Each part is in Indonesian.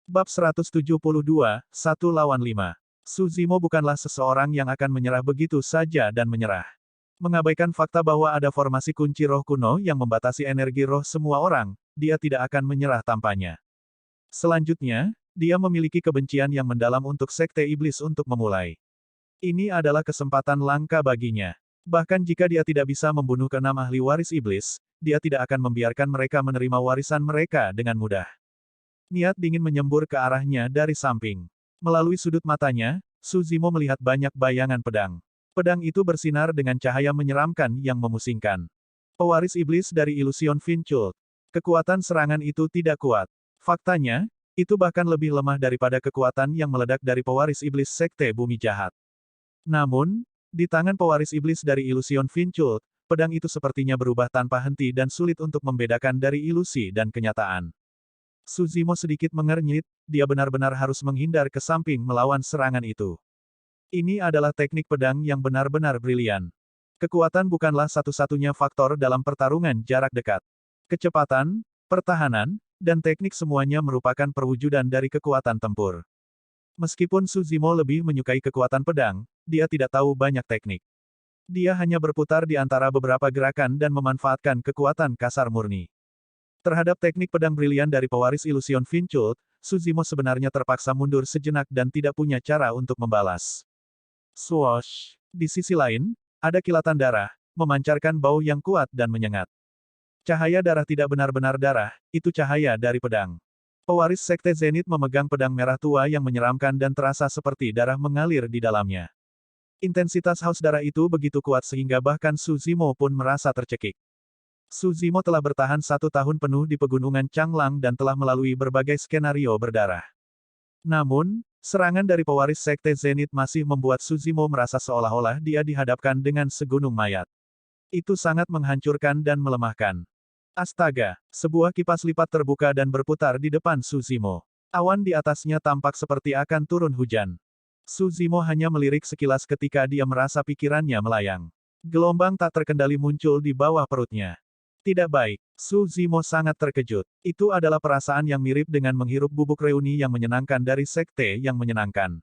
Bab 172, 1 lawan 5. Suzimo bukanlah seseorang yang akan menyerah begitu saja dan menyerah. Mengabaikan fakta bahwa ada formasi kunci roh kuno yang membatasi energi roh semua orang, dia tidak akan menyerah tampaknya. Selanjutnya, dia memiliki kebencian yang mendalam untuk Sekte Iblis untuk memulai. Ini adalah kesempatan langka baginya. Bahkan jika dia tidak bisa membunuh keenam ahli waris iblis, dia tidak akan membiarkan mereka menerima warisan mereka dengan mudah. Niat dingin menyembur ke arahnya dari samping. Melalui sudut matanya, Suzimo melihat banyak bayangan pedang. Pedang itu bersinar dengan cahaya menyeramkan yang memusingkan. Pewaris iblis dari Illusion Finchult. Kekuatan serangan itu tidak kuat. Faktanya, itu bahkan lebih lemah daripada kekuatan yang meledak dari pewaris iblis Sekte Bumi Jahat. Namun, di tangan pewaris iblis dari Illusion Finchult, pedang itu sepertinya berubah tanpa henti dan sulit untuk membedakan dari ilusi dan kenyataan. Suzimo sedikit mengernyit, dia benar-benar harus menghindar ke samping melawan serangan itu. Ini adalah teknik pedang yang benar-benar brilian. Kekuatan bukanlah satu-satunya faktor dalam pertarungan jarak dekat. Kecepatan, pertahanan, dan teknik semuanya merupakan perwujudan dari kekuatan tempur. Meskipun Suzimo lebih menyukai kekuatan pedang, dia tidak tahu banyak teknik. Dia hanya berputar di antara beberapa gerakan dan memanfaatkan kekuatan kasar murni. Terhadap teknik pedang brilian dari pewaris Illusion Finchult, Suzimo sebenarnya terpaksa mundur sejenak dan tidak punya cara untuk membalas. Swoosh! Di sisi lain, ada kilatan darah, memancarkan bau yang kuat dan menyengat. Cahaya darah tidak benar-benar darah, itu cahaya dari pedang. Pewaris Sekte Zenith memegang pedang merah tua yang menyeramkan dan terasa seperti darah mengalir di dalamnya. Intensitas haus darah itu begitu kuat sehingga bahkan Suzimo pun merasa tercekik. Suzimo telah bertahan 1 tahun penuh di pegunungan Changlang dan telah melalui berbagai skenario berdarah. Namun, serangan dari pewaris Sekte Zenith masih membuat Suzimo merasa seolah-olah dia dihadapkan dengan segunung mayat. Itu sangat menghancurkan dan melemahkan. Astaga, sebuah kipas lipat terbuka dan berputar di depan Suzimo. Awan di atasnya tampak seperti akan turun hujan. Suzimo hanya melirik sekilas ketika dia merasa pikirannya melayang. Gelombang tak terkendali muncul di bawah perutnya. Tidak baik. Suzimo sangat terkejut. Itu adalah perasaan yang mirip dengan menghirup bubuk reuni yang menyenangkan dari sekte yang menyenangkan.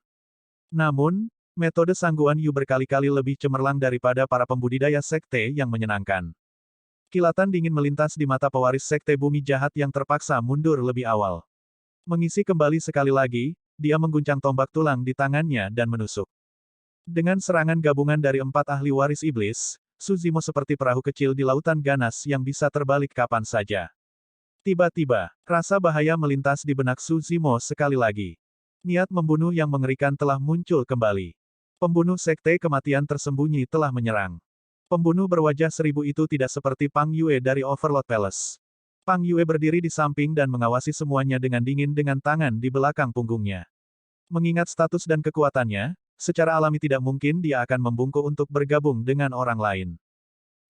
Namun, metode Sangguan Yu berkali-kali lebih cemerlang daripada para pembudidaya sekte yang menyenangkan. Kilatan dingin melintas di mata pewaris Sekte Bumi Jahat yang terpaksa mundur lebih awal. Mengisi kembali sekali lagi, dia mengguncang tombak tulang di tangannya dan menusuk. Dengan serangan gabungan dari 4 ahli waris iblis, Suzimo seperti perahu kecil di lautan ganas yang bisa terbalik kapan saja. Tiba-tiba, rasa bahaya melintas di benak Suzimo sekali lagi. Niat membunuh yang mengerikan telah muncul kembali. Pembunuh sekte kematian tersembunyi telah menyerang. Pembunuh berwajah 1000 itu tidak seperti Pang Yue dari Overlord Palace. Pang Yue berdiri di samping dan mengawasi semuanya dengan dingin dengan tangan di belakang punggungnya. Mengingat status dan kekuatannya, secara alami tidak mungkin dia akan membungkuk untuk bergabung dengan orang lain.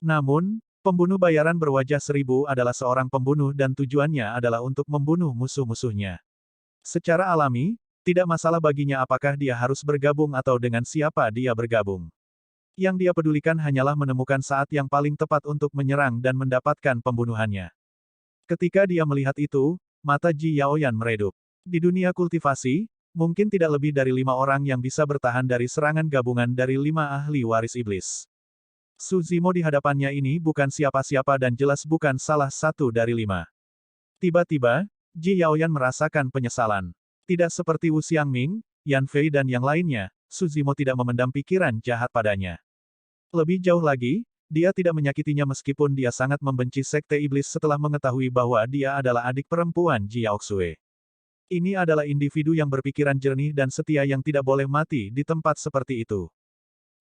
Namun, pembunuh bayaran berwajah 1000 adalah seorang pembunuh dan tujuannya adalah untuk membunuh musuh-musuhnya. Secara alami, tidak masalah baginya apakah dia harus bergabung atau dengan siapa dia bergabung. Yang dia pedulikan hanyalah menemukan saat yang paling tepat untuk menyerang dan mendapatkan pembunuhannya. Ketika dia melihat itu, mata Ji Yaoyan meredup. Di dunia kultivasi, mungkin tidak lebih dari 5 orang yang bisa bertahan dari serangan gabungan dari 5 ahli waris iblis. Suzimo di hadapannya ini bukan siapa-siapa dan jelas bukan salah satu dari 5. Tiba-tiba, Ji Yaoyan merasakan penyesalan. Tidak seperti Wu Xiangming, Yan Fei dan yang lainnya, Suzimo tidak memendam pikiran jahat padanya. Lebih jauh lagi, dia tidak menyakitinya meskipun dia sangat membenci Sekte Iblis setelah mengetahui bahwa dia adalah adik perempuan Ji Yaoxue. Ini adalah individu yang berpikiran jernih dan setia yang tidak boleh mati di tempat seperti itu.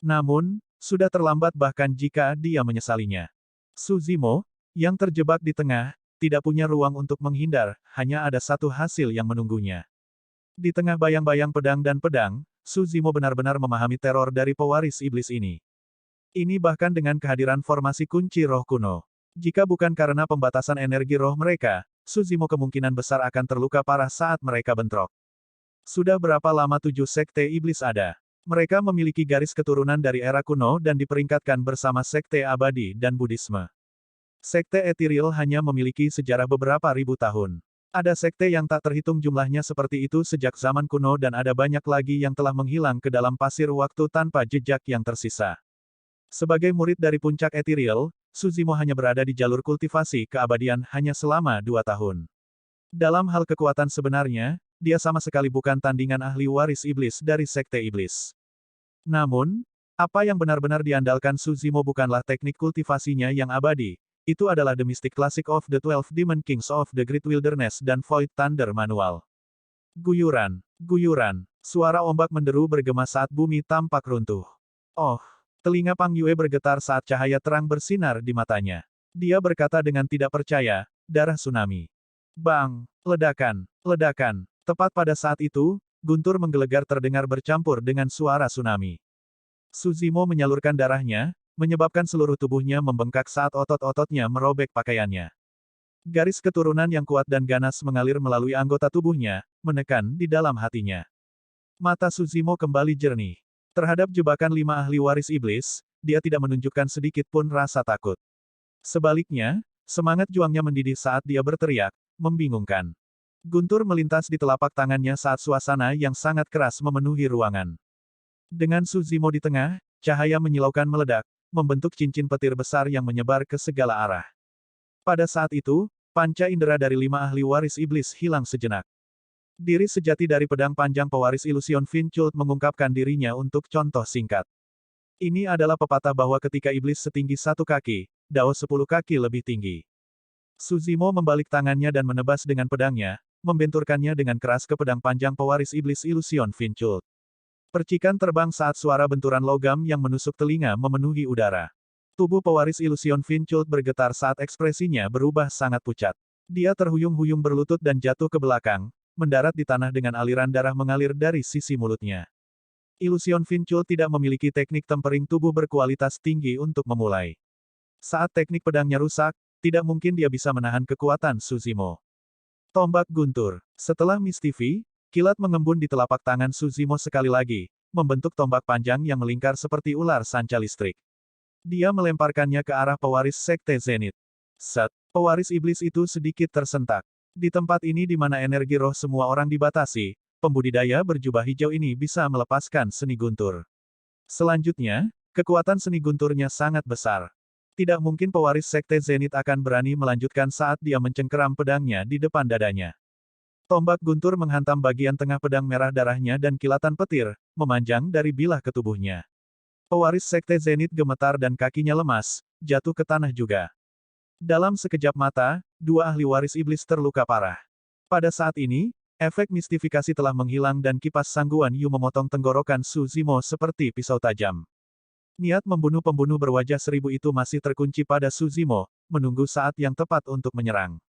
Namun, sudah terlambat bahkan jika dia menyesalinya. Suzimo, yang terjebak di tengah, tidak punya ruang untuk menghindar, hanya ada satu hasil yang menunggunya. Di tengah bayang-bayang pedang dan pedang, Suzimo benar-benar memahami teror dari pewaris iblis ini. Ini bahkan dengan kehadiran formasi kunci roh kuno. Jika bukan karena pembatasan energi roh mereka, Suzimo kemungkinan besar akan terluka parah saat mereka bentrok. Sudah berapa lama 7 sekte iblis ada? Mereka memiliki garis keturunan dari era kuno dan diperingkatkan bersama sekte abadi dan Buddhisme. Sekte Ethereal hanya memiliki sejarah beberapa ribu tahun. Ada sekte yang tak terhitung jumlahnya seperti itu sejak zaman kuno dan ada banyak lagi yang telah menghilang ke dalam pasir waktu tanpa jejak yang tersisa. Sebagai murid dari puncak ethereal, Suzimo hanya berada di jalur kultivasi keabadian hanya selama 2 tahun. Dalam hal kekuatan sebenarnya, dia sama sekali bukan tandingan ahli waris iblis dari sekte iblis. Namun, apa yang benar-benar diandalkan Suzimo bukanlah teknik kultivasinya yang abadi, itu adalah The Mystic Classic of the 12 Demon Kings of the Great Wilderness dan Void Thunder Manual. Guyuran, guyuran, suara ombak menderu bergema saat bumi tampak runtuh. Oh! Telinga Pang Yue bergetar saat cahaya terang bersinar di matanya. Dia berkata dengan tidak percaya, darah tsunami. Bang! Ledakan! Ledakan! Tepat pada saat itu, guntur menggelegar terdengar bercampur dengan suara tsunami. Suzimo menyalurkan darahnya, menyebabkan seluruh tubuhnya membengkak saat otot-ototnya merobek pakaiannya. Garis keturunan yang kuat dan ganas mengalir melalui anggota tubuhnya, menekan di dalam hatinya. Mata Suzimo kembali jernih. Terhadap jebakan 5 ahli waris iblis, dia tidak menunjukkan sedikit pun rasa takut. Sebaliknya, semangat juangnya mendidih saat dia berteriak, membingungkan. Guntur melintas di telapak tangannya saat suasana yang sangat keras memenuhi ruangan. Dengan Suzimo di tengah, cahaya menyilaukan meledak, membentuk cincin petir besar yang menyebar ke segala arah. Pada saat itu, panca indera dari 5 ahli waris iblis hilang sejenak. Diri sejati dari pedang panjang pewaris ilusion Vinchult mengungkapkan dirinya untuk contoh singkat. Ini adalah pepatah bahwa ketika iblis setinggi 1 kaki, Dao 10 kaki lebih tinggi. Suzimo membalik tangannya dan menebas dengan pedangnya, membenturkannya dengan keras ke pedang panjang pewaris iblis ilusion Vinchult. Percikan terbang saat suara benturan logam yang menusuk telinga memenuhi udara. Tubuh pewaris ilusion Vinchult bergetar saat ekspresinya berubah sangat pucat. Dia terhuyung-huyung berlutut dan jatuh ke belakang, mendarat di tanah dengan aliran darah mengalir dari sisi mulutnya. Ilusion Vinchult tidak memiliki teknik tempering tubuh berkualitas tinggi untuk memulai. Saat teknik pedangnya rusak, tidak mungkin dia bisa menahan kekuatan Suzimo. Tombak guntur. Setelah Mistivi, kilat mengembun di telapak tangan Suzimo sekali lagi, membentuk tombak panjang yang melingkar seperti ular sanca listrik. Dia melemparkannya ke arah pewaris sekte Zenith. Set, pewaris iblis itu sedikit tersentak. Di tempat ini di mana energi roh semua orang dibatasi, pembudidaya berjubah hijau ini bisa melepaskan seni guntur. Selanjutnya, kekuatan seni gunturnya sangat besar. Tidak mungkin pewaris sekte Zenith akan berani melanjutkan saat dia mencengkeram pedangnya di depan dadanya. Tombak guntur menghantam bagian tengah pedang merah darahnya dan kilatan petir, memanjang dari bilah ke tubuhnya. Pewaris sekte Zenith gemetar dan kakinya lemas, jatuh ke tanah juga. Dalam sekejap mata, 2 ahli waris iblis terluka parah. Pada saat ini, efek mistifikasi telah menghilang dan kipas Sangguan Yu memotong tenggorokan Suzimo seperti pisau tajam. Niat membunuh pembunuh berwajah 1000 itu masih terkunci pada Suzimo, menunggu saat yang tepat untuk menyerang.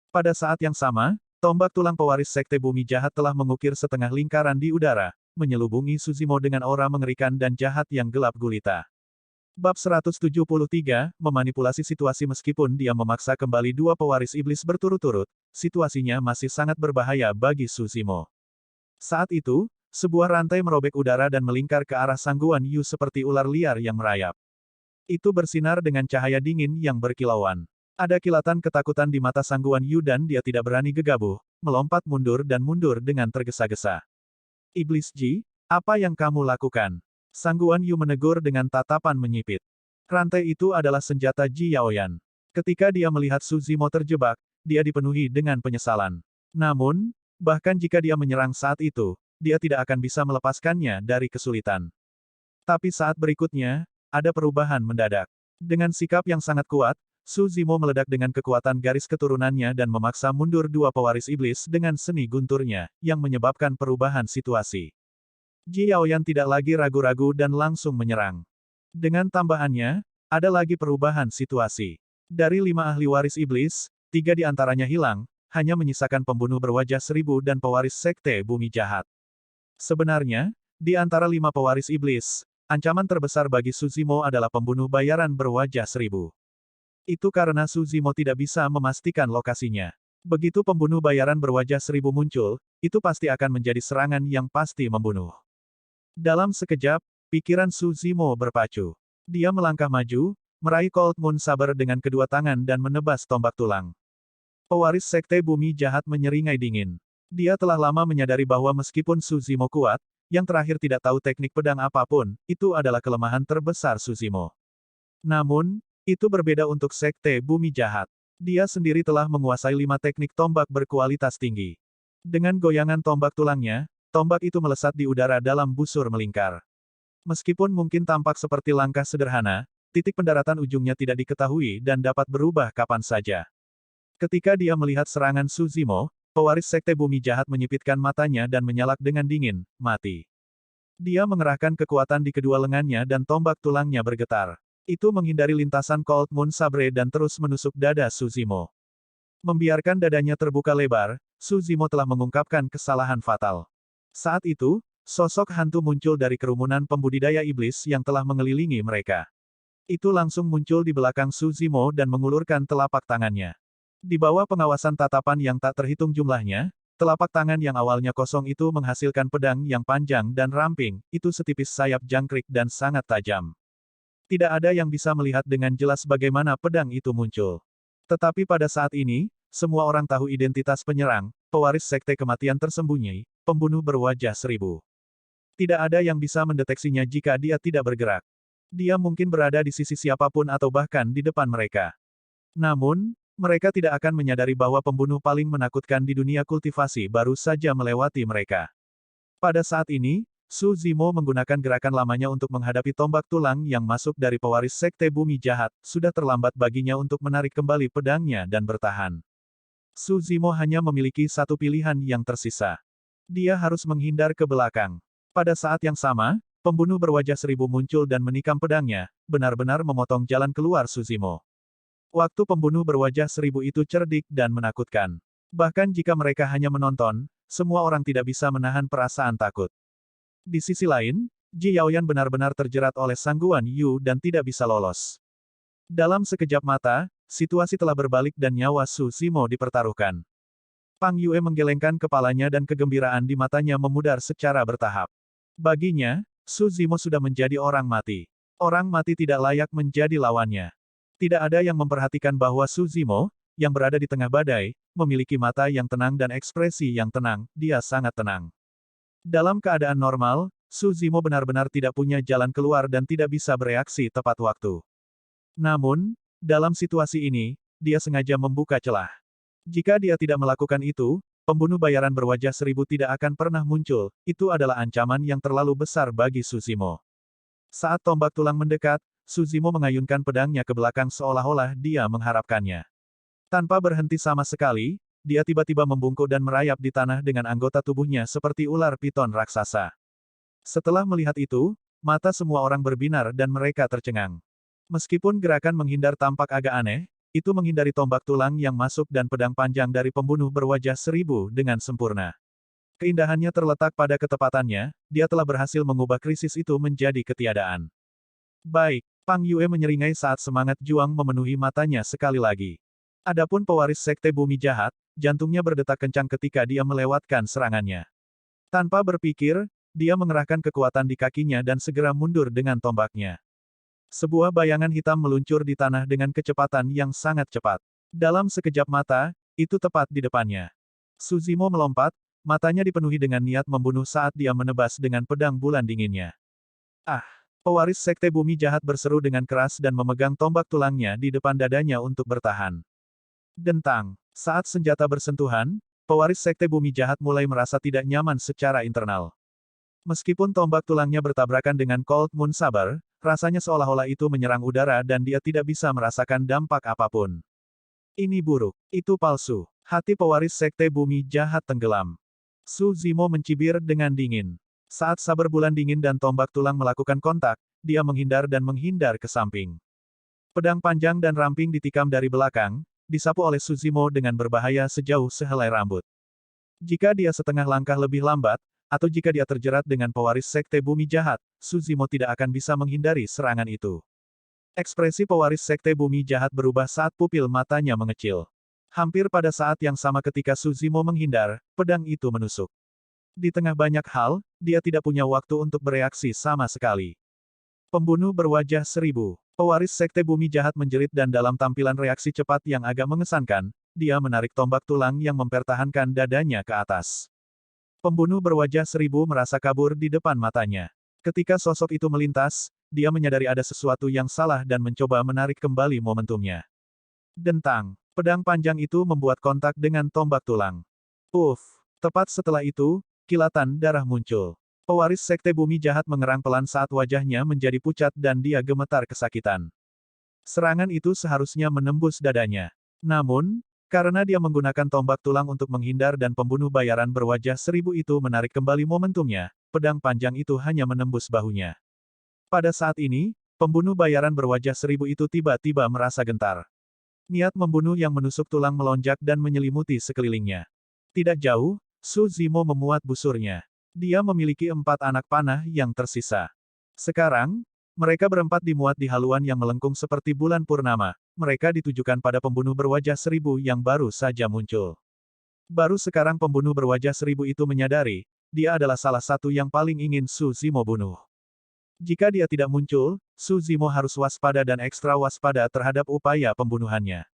Pada saat yang sama, tombak tulang pewaris sekte bumi jahat telah mengukir setengah lingkaran di udara, menyelubungi Suzimo dengan aura mengerikan dan jahat yang gelap gulita. Bab 173, memanipulasi situasi. Meskipun dia memaksa kembali 2 pewaris iblis berturut-turut, situasinya masih sangat berbahaya bagi Suzimo. Saat itu, sebuah rantai merobek udara dan melingkar ke arah Sangguan Yu seperti ular liar yang merayap. Itu bersinar dengan cahaya dingin yang berkilauan. Ada kilatan ketakutan di mata Sangguan Yu dan dia tidak berani gegabah, melompat mundur dan mundur dengan tergesa-gesa. Iblis Ji, apa yang kamu lakukan? Sangguan Yu menegur dengan tatapan menyipit. Rantai itu adalah senjata Ji Yaoyan. Ketika dia melihat Suzimo terjebak, dia dipenuhi dengan penyesalan. Namun, bahkan jika dia menyerang saat itu, dia tidak akan bisa melepaskannya dari kesulitan. Tapi saat berikutnya, ada perubahan mendadak. Dengan sikap yang sangat kuat, Suzimo meledak dengan kekuatan garis keturunannya dan memaksa mundur 2 pewaris iblis dengan seni gunturnya, yang menyebabkan perubahan situasi. Ji Yaoyan tidak lagi ragu-ragu dan langsung menyerang. Dengan tambahannya, ada lagi perubahan situasi. Dari 5 ahli waris iblis, 3 di antaranya hilang, hanya menyisakan pembunuh berwajah 1000 dan pewaris sekte bumi jahat. Sebenarnya, di antara 5 pewaris iblis, ancaman terbesar bagi Suzimo adalah pembunuh bayaran berwajah 1000. Itu karena Suzimo tidak bisa memastikan lokasinya. Begitu pembunuh bayaran berwajah 1000 muncul, itu pasti akan menjadi serangan yang pasti membunuh. Dalam sekejap, pikiran Suzimo berpacu. Dia melangkah maju, meraih Cold Moon Saber dengan kedua tangan dan menebas tombak tulang. Pewaris Sekte Bumi Jahat menyeringai dingin. Dia telah lama menyadari bahwa meskipun Suzimo kuat, yang terakhir tidak tahu teknik pedang apapun, itu adalah kelemahan terbesar Suzimo. Namun, itu berbeda untuk Sekte Bumi Jahat. Dia sendiri telah menguasai 5 teknik tombak berkualitas tinggi. Dengan goyangan tombak tulangnya, tombak itu melesat di udara dalam busur melingkar. Meskipun mungkin tampak seperti langkah sederhana, titik pendaratan ujungnya tidak diketahui dan dapat berubah kapan saja. Ketika dia melihat serangan Suzimo, pewaris Sekte Bumi Jahat menyipitkan matanya dan menyalak dengan dingin, mati. Dia mengerahkan kekuatan di kedua lengannya dan tombak tulangnya bergetar. Itu menghindari lintasan Cold Moon Sabre dan terus menusuk dada Suzimo. Membiarkan dadanya terbuka lebar, Suzimo telah mengungkapkan kesalahan fatal. Saat itu, sosok hantu muncul dari kerumunan pembudidaya iblis yang telah mengelilingi mereka. Itu langsung muncul di belakang Suzimo dan mengulurkan telapak tangannya. Di bawah pengawasan tatapan yang tak terhitung jumlahnya, telapak tangan yang awalnya kosong itu menghasilkan pedang yang panjang dan ramping, itu setipis sayap jangkrik dan sangat tajam. Tidak ada yang bisa melihat dengan jelas bagaimana pedang itu muncul. Tetapi pada saat ini, semua orang tahu identitas penyerang, pewaris sekte kematian tersembunyi, pembunuh berwajah 1000. Tidak ada yang bisa mendeteksinya jika dia tidak bergerak. Dia mungkin berada di sisi siapapun atau bahkan di depan mereka. Namun, mereka tidak akan menyadari bahwa pembunuh paling menakutkan di dunia kultivasi baru saja melewati mereka. Pada saat ini, Suzimo menggunakan gerakan lamanya untuk menghadapi tombak tulang yang masuk dari pewaris Sekte Bumi Jahat, sudah terlambat baginya untuk menarik kembali pedangnya dan bertahan. Suzimo hanya memiliki satu pilihan yang tersisa. Dia harus menghindar ke belakang. Pada saat yang sama, pembunuh berwajah 1000 muncul dan menikam pedangnya, benar-benar memotong jalan keluar Suzimo. Waktu pembunuh berwajah 1000 itu cerdik dan menakutkan. Bahkan jika mereka hanya menonton, semua orang tidak bisa menahan perasaan takut. Di sisi lain, Ji Yaoyan benar-benar terjerat oleh Sangguan Yu dan tidak bisa lolos. Dalam sekejap mata, situasi telah berbalik dan nyawa Suzimo dipertaruhkan. Pang Yue menggelengkan kepalanya dan kegembiraan di matanya memudar secara bertahap. Baginya, Suzimo sudah menjadi orang mati. Orang mati tidak layak menjadi lawannya. Tidak ada yang memperhatikan bahwa Suzimo, yang berada di tengah badai, memiliki mata yang tenang dan ekspresi yang tenang, dia sangat tenang. Dalam keadaan normal, Suzimo benar-benar tidak punya jalan keluar dan tidak bisa bereaksi tepat waktu. Namun, dalam situasi ini, dia sengaja membuka celah. Jika dia tidak melakukan itu, pembunuh bayaran berwajah 1000 tidak akan pernah muncul, itu adalah ancaman yang terlalu besar bagi Suzimo. Saat tombak tulang mendekat, Suzimo mengayunkan pedangnya ke belakang seolah-olah dia mengharapkannya. Tanpa berhenti sama sekali, dia tiba-tiba membungkuk dan merayap di tanah dengan anggota tubuhnya seperti ular piton raksasa. Setelah melihat itu, mata semua orang berbinar dan mereka tercengang. Meskipun gerakan menghindar tampak agak aneh, itu menghindari tombak tulang yang masuk dan pedang panjang dari pembunuh berwajah 1000 dengan sempurna. Keindahannya terletak pada ketepatannya, dia telah berhasil mengubah krisis itu menjadi ketiadaan. Baik, Pang Yue menyeringai saat semangat juang memenuhi matanya sekali lagi. Adapun pewaris Sekte Bumi Jahat, jantungnya berdetak kencang ketika dia melewatkan serangannya. Tanpa berpikir, dia mengerahkan kekuatan di kakinya dan segera mundur dengan tombaknya. Sebuah bayangan hitam meluncur di tanah dengan kecepatan yang sangat cepat. Dalam sekejap mata, itu tepat di depannya. Suzimo melompat, matanya dipenuhi dengan niat membunuh saat dia menebas dengan pedang bulan dinginnya. Ah! Pewaris Sekte Bumi Jahat berseru dengan keras dan memegang tombak tulangnya di depan dadanya untuk bertahan. Dentang. Saat senjata bersentuhan, pewaris Sekte Bumi Jahat mulai merasa tidak nyaman secara internal. Meskipun tombak tulangnya bertabrakan dengan Cold Moon Saber, rasanya seolah-olah itu menyerang udara dan dia tidak bisa merasakan dampak apapun. Ini buruk. Itu palsu. Hati pewaris Sekte Bumi Jahat tenggelam. Suzimo mencibir dengan dingin. Saat saber bulan dingin dan tombak tulang melakukan kontak, dia menghindar dan menghindar ke samping. Pedang panjang dan ramping ditikam dari belakang, disapu oleh Suzimo dengan berbahaya sejauh sehelai rambut. Jika dia setengah langkah lebih lambat, atau jika dia terjerat dengan pewaris Sekte Bumi Jahat, Suzimo tidak akan bisa menghindari serangan itu. Ekspresi pewaris Sekte Bumi Jahat berubah saat pupil matanya mengecil. Hampir pada saat yang sama ketika Suzimo menghindar, pedang itu menusuk. Di tengah banyak hal, dia tidak punya waktu untuk bereaksi sama sekali. Pembunuh berwajah 1000. Pewaris Sekte Bumi Jahat menjerit dan dalam tampilan reaksi cepat yang agak mengesankan, dia menarik tombak tulang yang mempertahankan dadanya ke atas. Pembunuh berwajah seribu merasa kabur di depan matanya. Ketika sosok itu melintas, dia menyadari ada sesuatu yang salah dan mencoba menarik kembali momentumnya. Dentang, pedang panjang itu membuat kontak dengan tombak tulang. Uff, tepat setelah itu, kilatan darah muncul. Pewaris Sekte Bumi Jahat mengerang pelan saat wajahnya menjadi pucat dan dia gemetar kesakitan. Serangan itu seharusnya menembus dadanya. Namun, karena dia menggunakan tombak tulang untuk menghindar dan pembunuh bayaran berwajah seribu itu menarik kembali momentumnya, pedang panjang itu hanya menembus bahunya. Pada saat ini, pembunuh bayaran berwajah seribu itu tiba-tiba merasa gentar. Niat membunuh yang menusuk tulang melonjak dan menyelimuti sekelilingnya. Tidak jauh, Su Zimo memuat busurnya. Dia memiliki 4 anak panah yang tersisa. Sekarang, mereka berempat dimuat di haluan yang melengkung seperti bulan purnama. Mereka ditujukan pada pembunuh berwajah seribu yang baru saja muncul. Baru sekarang pembunuh berwajah seribu itu menyadari, dia adalah salah satu yang paling ingin Su Zimo bunuh. Jika dia tidak muncul, Su Zimo harus waspada dan ekstra waspada terhadap upaya pembunuhannya.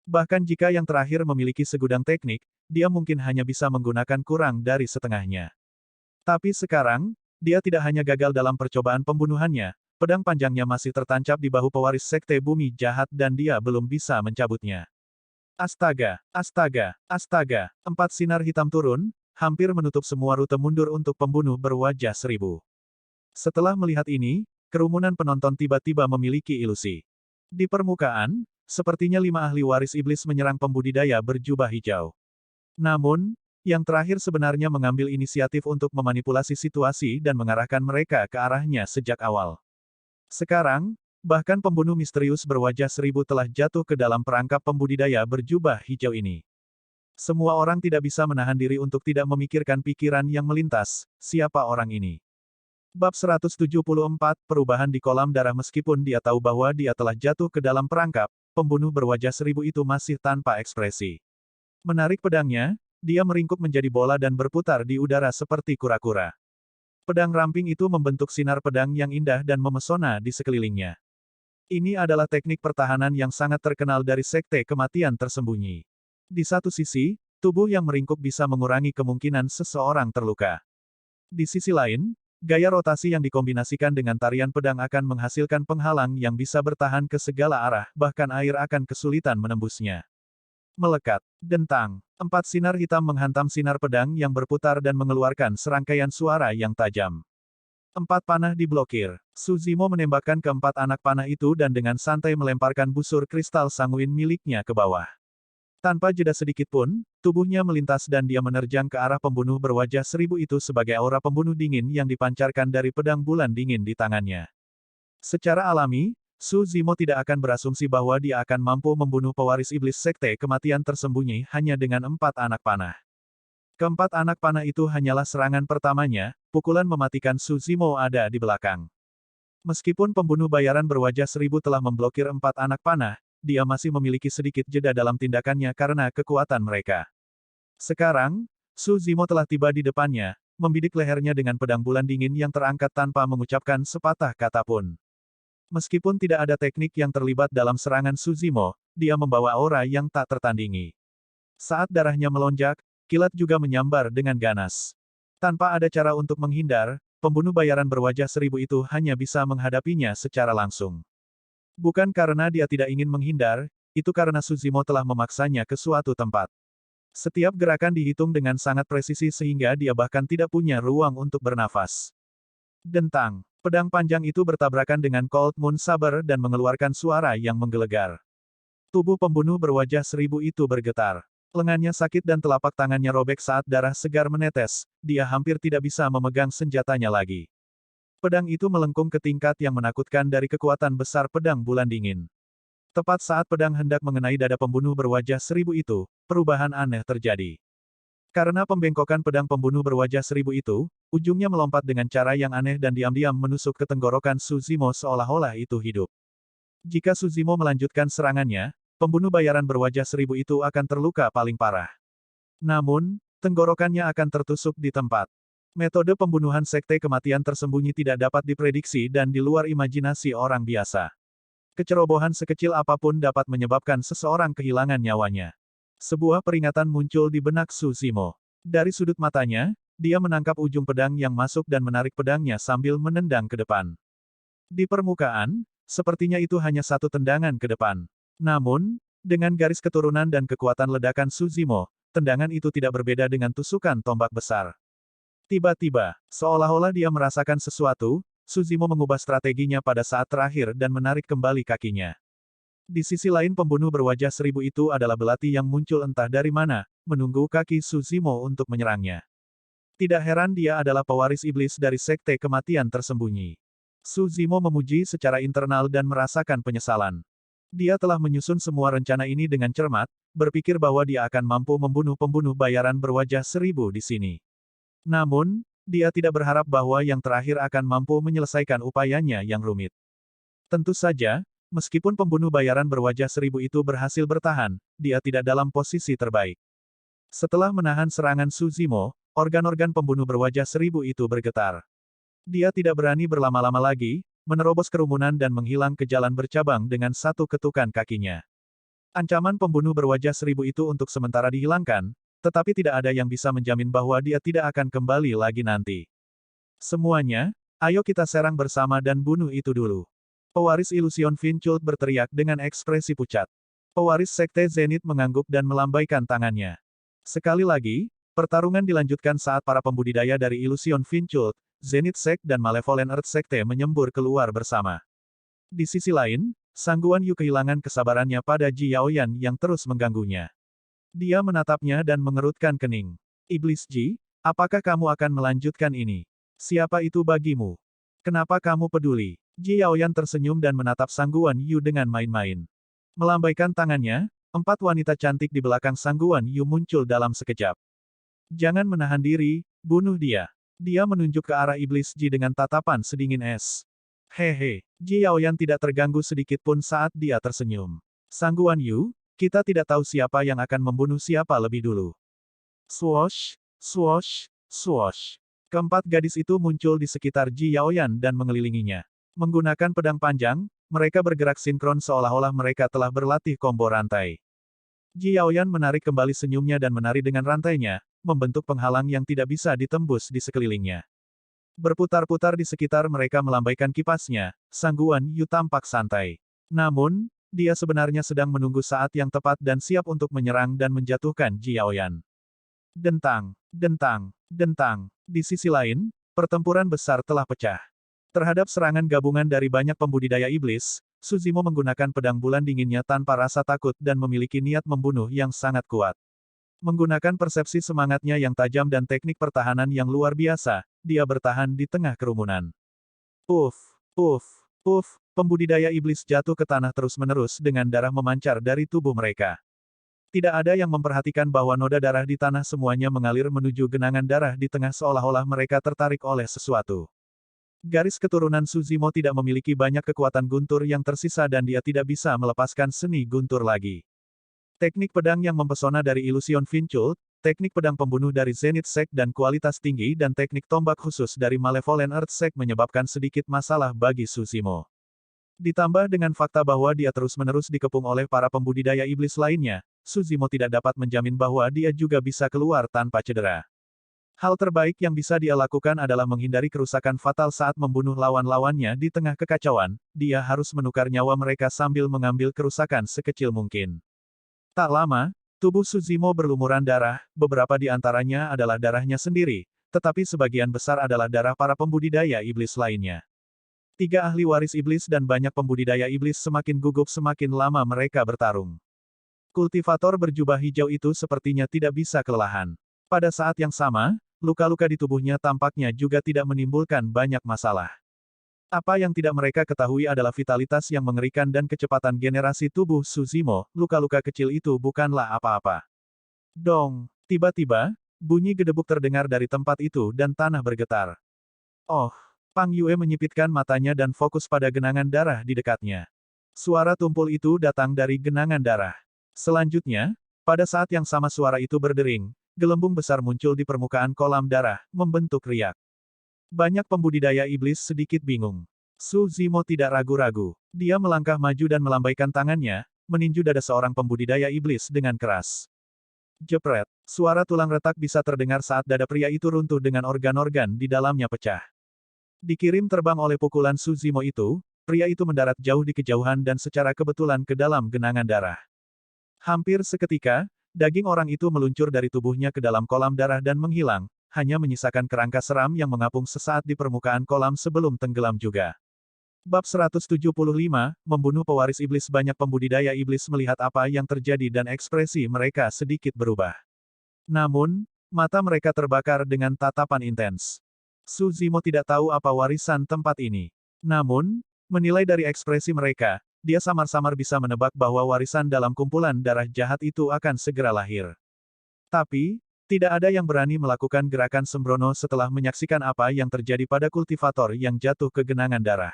Bahkan jika yang terakhir memiliki segudang teknik, dia mungkin hanya bisa menggunakan kurang dari setengahnya. Tapi sekarang, dia tidak hanya gagal dalam percobaan pembunuhannya, pedang panjangnya masih tertancap di bahu pewaris Sekte Bumi Jahat dan dia belum bisa mencabutnya. Astaga, astaga, astaga, 4 sinar hitam turun, hampir menutup semua rute mundur untuk pembunuh berwajah seribu. Setelah melihat ini, kerumunan penonton tiba-tiba memiliki ilusi. Di permukaan, sepertinya 5 ahli waris iblis menyerang pembudidaya berjubah hijau. Namun, yang terakhir sebenarnya mengambil inisiatif untuk memanipulasi situasi dan mengarahkan mereka ke arahnya sejak awal. Sekarang, bahkan pembunuh misterius berwajah seribu telah jatuh ke dalam perangkap pembudidaya berjubah hijau ini. Semua orang tidak bisa menahan diri untuk tidak memikirkan pikiran yang melintas, siapa orang ini? Bab 174, Perubahan di Kolam Darah. Meskipun dia tahu bahwa dia telah jatuh ke dalam perangkap, pembunuh berwajah seribu itu masih tanpa ekspresi. Menarik pedangnya, dia meringkuk menjadi bola dan berputar di udara seperti kura-kura. Pedang ramping itu membentuk sinar pedang yang indah dan memesona di sekelilingnya. Ini adalah teknik pertahanan yang sangat terkenal dari Sekte Kematian Tersembunyi. Di satu sisi, tubuh yang meringkuk bisa mengurangi kemungkinan seseorang terluka. Di sisi lain, gaya rotasi yang dikombinasikan dengan tarian pedang akan menghasilkan penghalang yang bisa bertahan ke segala arah, bahkan air akan kesulitan menembusnya. Melekat. Dentang. 4 sinar hitam menghantam sinar pedang yang berputar dan mengeluarkan serangkaian suara yang tajam. 4 panah diblokir. Su Zimo menembakkan keempat anak panah itu dan dengan santai melemparkan busur kristal sanguin miliknya ke bawah. Tanpa jeda sedikit pun, tubuhnya melintas dan dia menerjang ke arah pembunuh berwajah seribu itu sebagai aura pembunuh dingin yang dipancarkan dari pedang bulan dingin di tangannya. Secara alami, Su Zimo tidak akan berasumsi bahwa dia akan mampu membunuh pewaris iblis Sekte Kematian Tersembunyi hanya dengan 4 anak panah. Keempat anak panah itu hanyalah serangan pertamanya, pukulan mematikan Su Zimo ada di belakang. Meskipun pembunuh bayaran berwajah seribu telah memblokir 4 anak panah, dia masih memiliki sedikit jeda dalam tindakannya karena kekuatan mereka. Sekarang, Su Zimo telah tiba di depannya, membidik lehernya dengan pedang bulan dingin yang terangkat tanpa mengucapkan sepatah kata pun. Meskipun tidak ada teknik yang terlibat dalam serangan Su Zimo, dia membawa aura yang tak tertandingi. Saat darahnya melonjak, kilat juga menyambar dengan ganas. Tanpa ada cara untuk menghindar, pembunuh bayaran berwajah seribu itu hanya bisa menghadapinya secara langsung. Bukan karena dia tidak ingin menghindar, itu karena Su Zimo telah memaksanya ke suatu tempat. Setiap gerakan dihitung dengan sangat presisi sehingga dia bahkan tidak punya ruang untuk bernafas. Dentang. Pedang panjang itu bertabrakan dengan Cold Moon Saber dan mengeluarkan suara yang menggelegar. Tubuh pembunuh berwajah seribu itu bergetar. Lengannya sakit dan telapak tangannya robek saat darah segar menetes, dia hampir tidak bisa memegang senjatanya lagi. Pedang itu melengkung ke tingkat yang menakutkan dari kekuatan besar pedang bulan dingin. Tepat saat pedang hendak mengenai dada pembunuh berwajah seribu itu, perubahan aneh terjadi. Karena pembengkokan pedang pembunuh berwajah seribu itu, ujungnya melompat dengan cara yang aneh dan diam-diam menusuk ke tenggorokan Su Zimo seolah-olah itu hidup. Jika Su Zimo melanjutkan serangannya, pembunuh bayaran berwajah seribu itu akan terluka paling parah. Namun, tenggorokannya akan tertusuk di tempat. Metode pembunuhan Sekte Kematian Tersembunyi tidak dapat diprediksi dan di luar imajinasi orang biasa. Kecerobohan sekecil apapun dapat menyebabkan seseorang kehilangan nyawanya. Sebuah peringatan muncul di benak Su Zimo. Dari sudut matanya, dia menangkap ujung pedang yang masuk dan menarik pedangnya sambil menendang ke depan. Di permukaan, sepertinya itu hanya satu tendangan ke depan. Namun, dengan garis keturunan dan kekuatan ledakan Su Zimo, tendangan itu tidak berbeda dengan tusukan tombak besar. Tiba-tiba, seolah-olah dia merasakan sesuatu, Su Zimo mengubah strateginya pada saat terakhir dan menarik kembali kakinya. Di sisi lain pembunuh berwajah seribu itu adalah belati yang muncul entah dari mana, menunggu kaki Su Zimo untuk menyerangnya. Tidak heran dia adalah pewaris iblis dari Sekte Kematian Tersembunyi. Su Zimo memuji secara internal dan merasakan penyesalan. Dia telah menyusun semua rencana ini dengan cermat, berpikir bahwa dia akan mampu membunuh pembunuh bayaran berwajah seribu di sini. Namun, dia tidak berharap bahwa yang terakhir akan mampu menyelesaikan upayanya yang rumit. Tentu saja, meskipun pembunuh bayaran berwajah seribu itu berhasil bertahan, dia tidak dalam posisi terbaik. Setelah menahan serangan Su Zimo, organ-organ pembunuh berwajah seribu itu bergetar. Dia tidak berani berlama-lama lagi, menerobos kerumunan dan menghilang ke jalan bercabang dengan satu ketukan kakinya. Ancaman pembunuh berwajah seribu itu untuk sementara dihilangkan, tetapi tidak ada yang bisa menjamin bahwa dia tidak akan kembali lagi nanti. Semuanya, ayo kita serang bersama dan bunuh itu dulu. Pewaris Illusion Finchult berteriak dengan ekspresi pucat. Pewaris Sekte Zenith mengangguk dan melambaikan tangannya. Sekali lagi, pertarungan dilanjutkan saat para pembudidaya dari Illusion Finchult, Zenith Sect dan Malevolent Earth Sekte menyembur keluar bersama. Di sisi lain, Sang Guan Yu kehilangan kesabarannya pada Ji Yaoyan yang terus mengganggunya. Dia menatapnya dan mengerutkan kening. Iblis Ji, apakah kamu akan melanjutkan ini? Siapa itu bagimu? Kenapa kamu peduli? Ji Yaoyan tersenyum dan menatap Sang Guan Yu dengan main-main. Melambaikan tangannya, 4 wanita cantik di belakang Sang Guan Yu muncul dalam sekejap. Jangan menahan diri, bunuh dia. Dia menunjuk ke arah Iblis Ji dengan tatapan sedingin es. Hehe, Ji Yaoyan tidak terganggu sedikit pun saat dia tersenyum. Sang Guan Yu, kita tidak tahu siapa yang akan membunuh siapa lebih dulu. Swoosh, swoosh, swoosh. Keempat gadis itu muncul di sekitar Ji Yaoyan dan mengelilinginya. Menggunakan pedang panjang, mereka bergerak sinkron seolah-olah mereka telah berlatih combo rantai. Ji Yaoyan menarik kembali senyumnya dan menari dengan rantainya, membentuk penghalang yang tidak bisa ditembus di sekelilingnya. Berputar-putar di sekitar mereka melambaikan kipasnya, Sang Guan Yu tampak santai. Namun, dia sebenarnya sedang menunggu saat yang tepat dan siap untuk menyerang dan menjatuhkan Ji Yaoyan. Dentang, dentang, dentang. Di sisi lain, pertempuran besar telah pecah. Terhadap serangan gabungan dari banyak pembudidaya iblis, Su Zimo menggunakan pedang bulan dinginnya tanpa rasa takut dan memiliki niat membunuh yang sangat kuat. Menggunakan persepsi semangatnya yang tajam dan teknik pertahanan yang luar biasa, dia bertahan di tengah kerumunan. Puff, puff, puff, pembudidaya iblis jatuh ke tanah terus-menerus dengan darah memancar dari tubuh mereka. Tidak ada yang memperhatikan bahwa noda darah di tanah semuanya mengalir menuju genangan darah di tengah seolah-olah mereka tertarik oleh sesuatu. Garis keturunan Su Zimo tidak memiliki banyak kekuatan guntur yang tersisa dan dia tidak bisa melepaskan seni guntur lagi. Teknik pedang yang mempesona dari Illusion Finchult, teknik pedang pembunuh dari Zenith Sect dan kualitas tinggi dan teknik tombak khusus dari Malevolent Earth Sect menyebabkan sedikit masalah bagi Su Zimo. Ditambah dengan fakta bahwa dia terus-menerus dikepung oleh para pembudidaya iblis lainnya, Su Zimo tidak dapat menjamin bahwa dia juga bisa keluar tanpa cedera. Hal terbaik yang bisa dia lakukan adalah menghindari kerusakan fatal saat membunuh lawan-lawannya di tengah kekacauan, dia harus menukar nyawa mereka sambil mengambil kerusakan sekecil mungkin. Tak lama, tubuh Su Zimo berlumuran darah, beberapa di antaranya adalah darahnya sendiri, tetapi sebagian besar adalah darah para pembudidaya iblis lainnya. 3 ahli waris iblis dan banyak pembudidaya iblis semakin gugup semakin lama mereka bertarung. Kultivator berjubah hijau itu sepertinya tidak bisa kelelahan. Pada saat yang sama, luka-luka di tubuhnya tampaknya juga tidak menimbulkan banyak masalah. Apa yang tidak mereka ketahui adalah vitalitas yang mengerikan dan kecepatan generasi tubuh Su Zimo, luka-luka kecil itu bukanlah apa-apa. Dong, tiba-tiba, bunyi gedebuk terdengar dari tempat itu dan tanah bergetar. Oh, Pang Yue menyipitkan matanya dan fokus pada genangan darah di dekatnya. Suara tumpul itu datang dari genangan darah. Selanjutnya, pada saat yang sama suara itu berdering, gelembung besar muncul di permukaan kolam darah, membentuk riak. Banyak pembudidaya iblis sedikit bingung. Su Zimo tidak ragu-ragu. Dia melangkah maju dan melambaikan tangannya, meninju dada seorang pembudidaya iblis dengan keras. Jepret. Suara tulang retak bisa terdengar saat dada pria itu runtuh dengan organ-organ di dalamnya pecah. Dikirim terbang oleh pukulan Suzimo itu, pria itu mendarat jauh di kejauhan dan secara kebetulan ke dalam genangan darah. Hampir seketika, daging orang itu meluncur dari tubuhnya ke dalam kolam darah dan menghilang, hanya menyisakan kerangka seram yang mengapung sesaat di permukaan kolam sebelum tenggelam juga. Bab 175, Membunuh Pewaris Iblis. Banyak pembudidaya iblis melihat apa yang terjadi dan ekspresi mereka sedikit berubah. Namun, mata mereka terbakar dengan tatapan intens. Suzimo tidak tahu apa warisan tempat ini. Namun, menilai dari ekspresi mereka, dia samar-samar bisa menebak bahwa warisan dalam kumpulan darah jahat itu akan segera lahir. Tapi, tidak ada yang berani melakukan gerakan sembrono setelah menyaksikan apa yang terjadi pada kultivator yang jatuh ke genangan darah.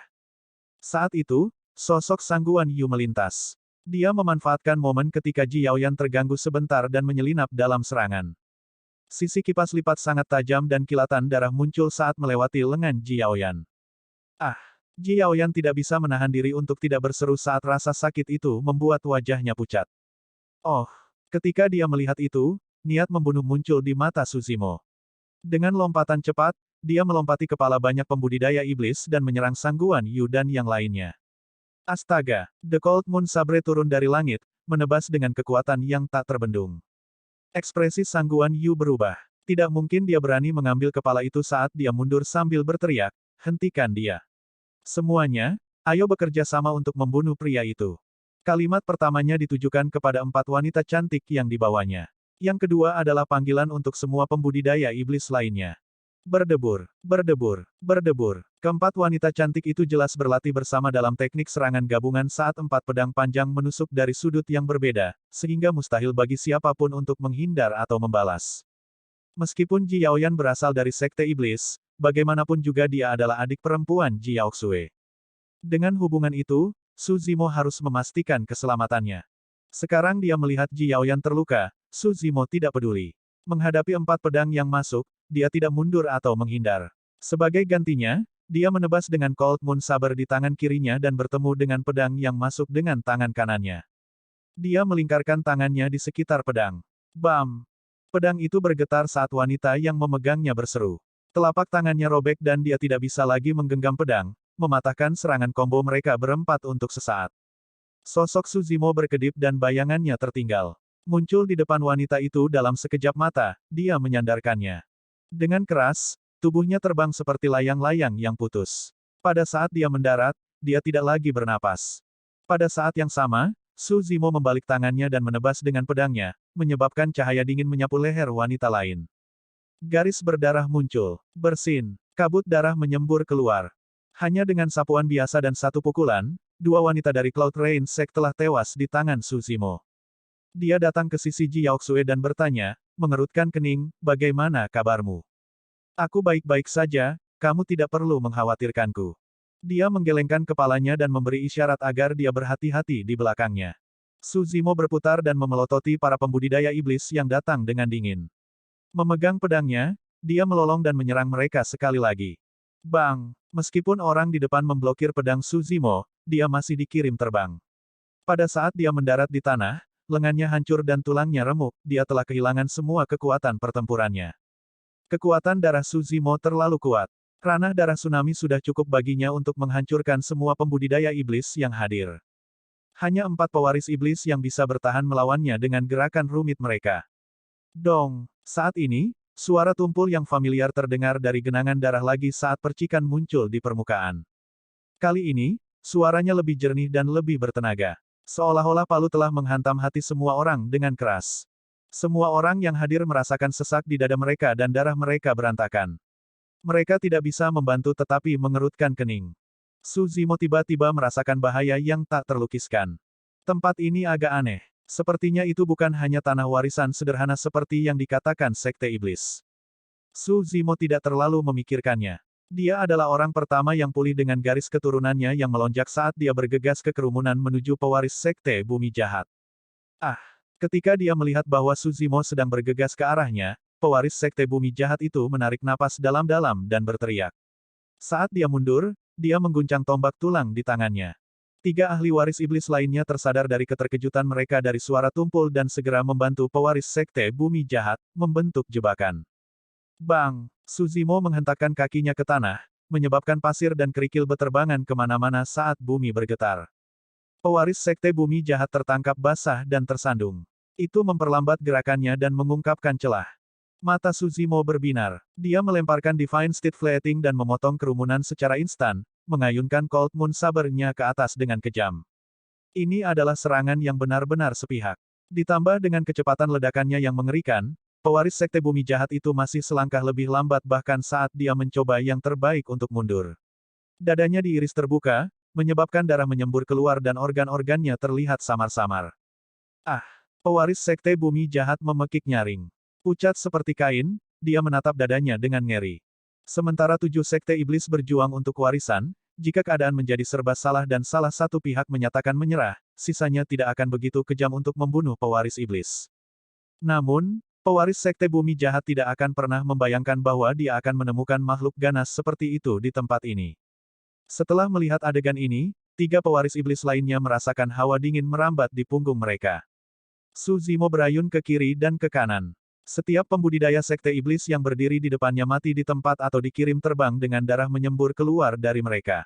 Saat itu, sosok Sangguan Yu melintas. Dia memanfaatkan momen ketika Ji Yaoyan terganggu sebentar dan menyelinap dalam serangan. Sisi kipas lipat sangat tajam dan kilatan darah muncul saat melewati lengan Ji Yaoyan. Ah! Ji Yaoyan tidak bisa menahan diri untuk tidak berseru saat rasa sakit itu membuat wajahnya pucat. Oh! Ketika dia melihat itu, niat membunuh muncul di mata Suzimo. Dengan lompatan cepat, dia melompati kepala banyak pembudidaya iblis dan menyerang Sangguan Yu dan yang lainnya. Astaga! The Cold Moon Sabre turun dari langit, menebas dengan kekuatan yang tak terbendung. Ekspresi Sangguan Yu berubah. Tidak mungkin dia berani mengambil kepala itu saat dia mundur sambil berteriak, "Hentikan dia! Semuanya, ayo bekerja sama untuk membunuh pria itu." Kalimat pertamanya ditujukan kepada 4 wanita cantik yang dibawanya. Yang kedua adalah panggilan untuk semua pembudidaya iblis lainnya. Berdebur, berdebur, berdebur. Keempat wanita cantik itu jelas berlatih bersama dalam teknik serangan gabungan saat 4 pedang panjang menusuk dari sudut yang berbeda, sehingga mustahil bagi siapapun untuk menghindar atau membalas. Meskipun Ji Yaoyan berasal dari Sekte Iblis, bagaimanapun juga dia adalah adik perempuan Ji Yaoxue. Dengan hubungan itu, Suzimo harus memastikan keselamatannya. Sekarang dia melihat Ji Yaoyan terluka, Suzimo tidak peduli. Menghadapi 4 pedang yang masuk, dia tidak mundur atau menghindar. Sebagai gantinya, dia menebas dengan Cold Moon Saber di tangan kirinya dan bertemu dengan pedang yang masuk dengan tangan kanannya. Dia melingkarkan tangannya di sekitar pedang. Bam! Pedang itu bergetar saat wanita yang memegangnya berseru. Telapak tangannya robek dan dia tidak bisa lagi menggenggam pedang, mematahkan serangan combo mereka berempat untuk sesaat. Sosok Suzimo berkedip dan bayangannya tertinggal. Muncul di depan wanita itu dalam sekejap mata, dia menyandarkannya. Dengan keras, tubuhnya terbang seperti layang-layang yang putus. Pada saat dia mendarat, dia tidak lagi bernapas. Pada saat yang sama, Suzimo membalik tangannya dan menebas dengan pedangnya, menyebabkan cahaya dingin menyapu leher wanita lain. Garis berdarah muncul. Bersin. Kabut darah menyembur keluar. Hanya dengan sapuan biasa dan satu pukulan, 2 wanita dari Cloud Rain Sect telah tewas di tangan Suzimo. Dia datang ke sisi Ji Yaoxue dan bertanya, mengerutkan kening, "Bagaimana kabarmu?" "Aku baik-baik saja, kamu tidak perlu mengkhawatirkanku." Dia menggelengkan kepalanya dan memberi isyarat agar dia berhati-hati di belakangnya. Suzimo berputar dan memelototi para pembudidaya iblis yang datang dengan dingin. Memegang pedangnya, dia melolong dan menyerang mereka sekali lagi. Bang! Meskipun orang di depan memblokir pedang Suzimo, dia masih dikirim terbang. Pada saat dia mendarat di tanah, lengannya hancur dan tulangnya remuk, dia telah kehilangan semua kekuatan pertempurannya. Kekuatan darah Suzimo terlalu kuat. Ranah darah tsunami sudah cukup baginya untuk menghancurkan semua pembudidaya iblis yang hadir. Hanya 4 pewaris iblis yang bisa bertahan melawannya dengan gerakan rumit mereka. Dong! Saat ini, suara tumpul yang familiar terdengar dari genangan darah lagi saat percikan muncul di permukaan. Kali ini, suaranya lebih jernih dan lebih bertenaga. Seolah-olah palu telah menghantam hati semua orang dengan keras. Semua orang yang hadir merasakan sesak di dada mereka dan darah mereka berantakan. Mereka tidak bisa membantu tetapi mengerutkan kening. Suzimo tiba-tiba merasakan bahaya yang tak terlukiskan. Tempat ini agak aneh. Sepertinya itu bukan hanya tanah warisan sederhana seperti yang dikatakan Sekte Iblis. Suzimo tidak terlalu memikirkannya. Dia adalah orang pertama yang pulih dengan garis keturunannya yang melonjak saat dia bergegas ke kerumunan menuju pewaris Sekte Bumi Jahat. Ah! Ketika dia melihat bahwa Suzimo sedang bergegas ke arahnya, pewaris Sekte Bumi Jahat itu menarik napas dalam-dalam dan berteriak. Saat dia mundur, dia mengguncang tombak tulang di tangannya. Tiga ahli waris iblis lainnya tersadar dari keterkejutan mereka dari suara tumpul dan segera membantu pewaris sekte bumi jahat, membentuk jebakan. Bang! Suzimo menghentakkan kakinya ke tanah, menyebabkan pasir dan kerikil beterbangan kemana-mana saat bumi bergetar. Pewaris sekte bumi jahat tertangkap basah dan tersandung. Itu memperlambat gerakannya dan mengungkapkan celah. Mata Suzimo berbinar. Dia melemparkan Divine Steed Fleeting dan memotong kerumunan secara instan, mengayunkan Cold Moon Saber-nya ke atas dengan kejam. Ini adalah serangan yang benar-benar sepihak. Ditambah dengan kecepatan ledakannya yang mengerikan, pewaris sekte bumi jahat itu masih selangkah lebih lambat bahkan saat dia mencoba yang terbaik untuk mundur. Dadanya diiris terbuka, menyebabkan darah menyembur keluar dan organ-organnya terlihat samar-samar. Ah! Pewaris sekte bumi jahat memekik nyaring. Pucat seperti kain, dia menatap dadanya dengan ngeri. Sementara 7 sekte iblis berjuang untuk warisan, jika keadaan menjadi serba salah dan salah satu pihak menyatakan menyerah, sisanya tidak akan begitu kejam untuk membunuh pewaris iblis. Namun, pewaris sekte bumi jahat tidak akan pernah membayangkan bahwa dia akan menemukan makhluk ganas seperti itu di tempat ini. Setelah melihat adegan ini, 3 pewaris iblis lainnya merasakan hawa dingin merambat di punggung mereka. Suzimo berayun ke kiri dan ke kanan. Setiap pembudidaya sekte iblis yang berdiri di depannya mati di tempat atau dikirim terbang dengan darah menyembur keluar dari mereka.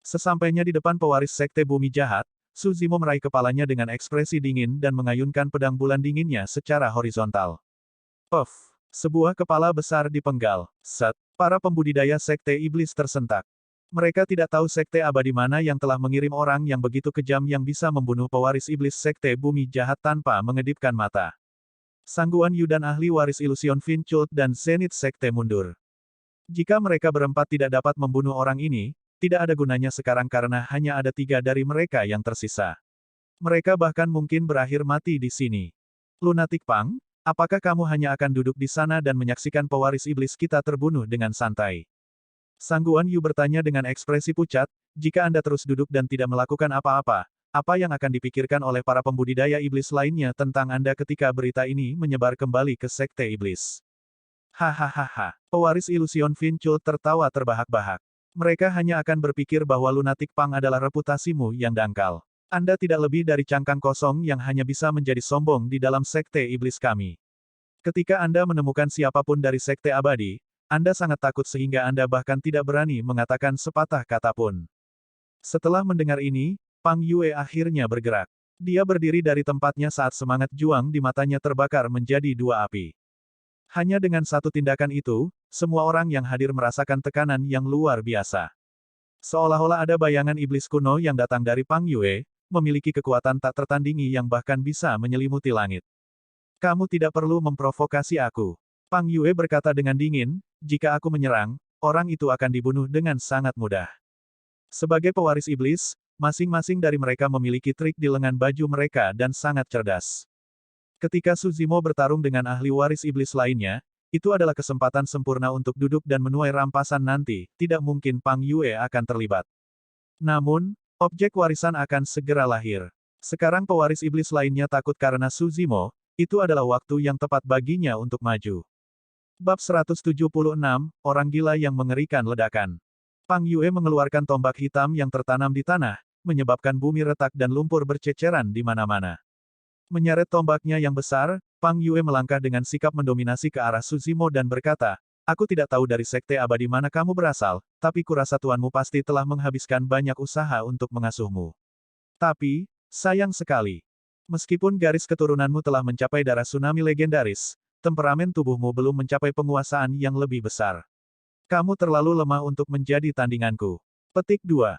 Sesampainya di depan pewaris sekte bumi jahat, Suzimo meraih kepalanya dengan ekspresi dingin dan mengayunkan pedang bulan dinginnya secara horizontal. Puff! Sebuah kepala besar dipenggal. Set! Para pembudidaya sekte iblis tersentak. Mereka tidak tahu sekte abadi mana yang telah mengirim orang yang begitu kejam yang bisa membunuh pewaris iblis sekte bumi jahat tanpa mengedipkan mata. Sangguan Yu dan ahli waris ilusion Vincult dan Zenith sekte mundur. Jika mereka berempat tidak dapat membunuh orang ini, tidak ada gunanya sekarang karena hanya ada 3 dari mereka yang tersisa. Mereka bahkan mungkin berakhir mati di sini. Lunatic Pang, apakah kamu hanya akan duduk di sana dan menyaksikan pewaris iblis kita terbunuh dengan santai? Sangguan Yu bertanya dengan ekspresi pucat, jika Anda terus duduk dan tidak melakukan apa-apa, apa yang akan dipikirkan oleh para pembudidaya iblis lainnya tentang Anda ketika berita ini menyebar kembali ke sekte iblis? Hahaha. Pewaris ilusion Vincult tertawa terbahak-bahak. Mereka hanya akan berpikir bahwa Lunatic Pang adalah reputasimu yang dangkal. Anda tidak lebih dari cangkang kosong yang hanya bisa menjadi sombong di dalam sekte iblis kami. Ketika Anda menemukan siapapun dari sekte abadi, Anda sangat takut sehingga Anda bahkan tidak berani mengatakan sepatah kata pun. Setelah mendengar ini, Pang Yue akhirnya bergerak. Dia berdiri dari tempatnya saat semangat juang di matanya terbakar menjadi 2 api. Hanya dengan satu tindakan itu, semua orang yang hadir merasakan tekanan yang luar biasa. Seolah-olah ada bayangan iblis kuno yang datang dari Pang Yue, memiliki kekuatan tak tertandingi yang bahkan bisa menyelimuti langit. Kamu tidak perlu memprovokasi aku. Pang Yue berkata dengan dingin, jika aku menyerang, orang itu akan dibunuh dengan sangat mudah. Sebagai pewaris iblis, masing-masing dari mereka memiliki trik di lengan baju mereka dan sangat cerdas. Ketika Suzimo bertarung dengan ahli waris iblis lainnya, itu adalah kesempatan sempurna untuk duduk dan menuai rampasan nanti, tidak mungkin Pang Yue akan terlibat. Namun, objek warisan akan segera lahir. Sekarang pewaris iblis lainnya takut karena Suzimo, itu adalah waktu yang tepat baginya untuk maju. Bab 176, Orang Gila yang Mengerikan Ledakan. Pang Yue mengeluarkan tombak hitam yang tertanam di tanah, menyebabkan bumi retak dan lumpur berceceran di mana-mana. Menyeret tombaknya yang besar, Pang Yue melangkah dengan sikap mendominasi ke arah Suzimo dan berkata, aku tidak tahu dari sekte abadi mana kamu berasal, tapi kurasa tuanmu pasti telah menghabiskan banyak usaha untuk mengasuhmu. Tapi, sayang sekali. Meskipun garis keturunanmu telah mencapai darah tsunami legendaris, temperamen tubuhmu belum mencapai penguasaan yang lebih besar. Kamu terlalu lemah untuk menjadi tandinganku. Petik 2.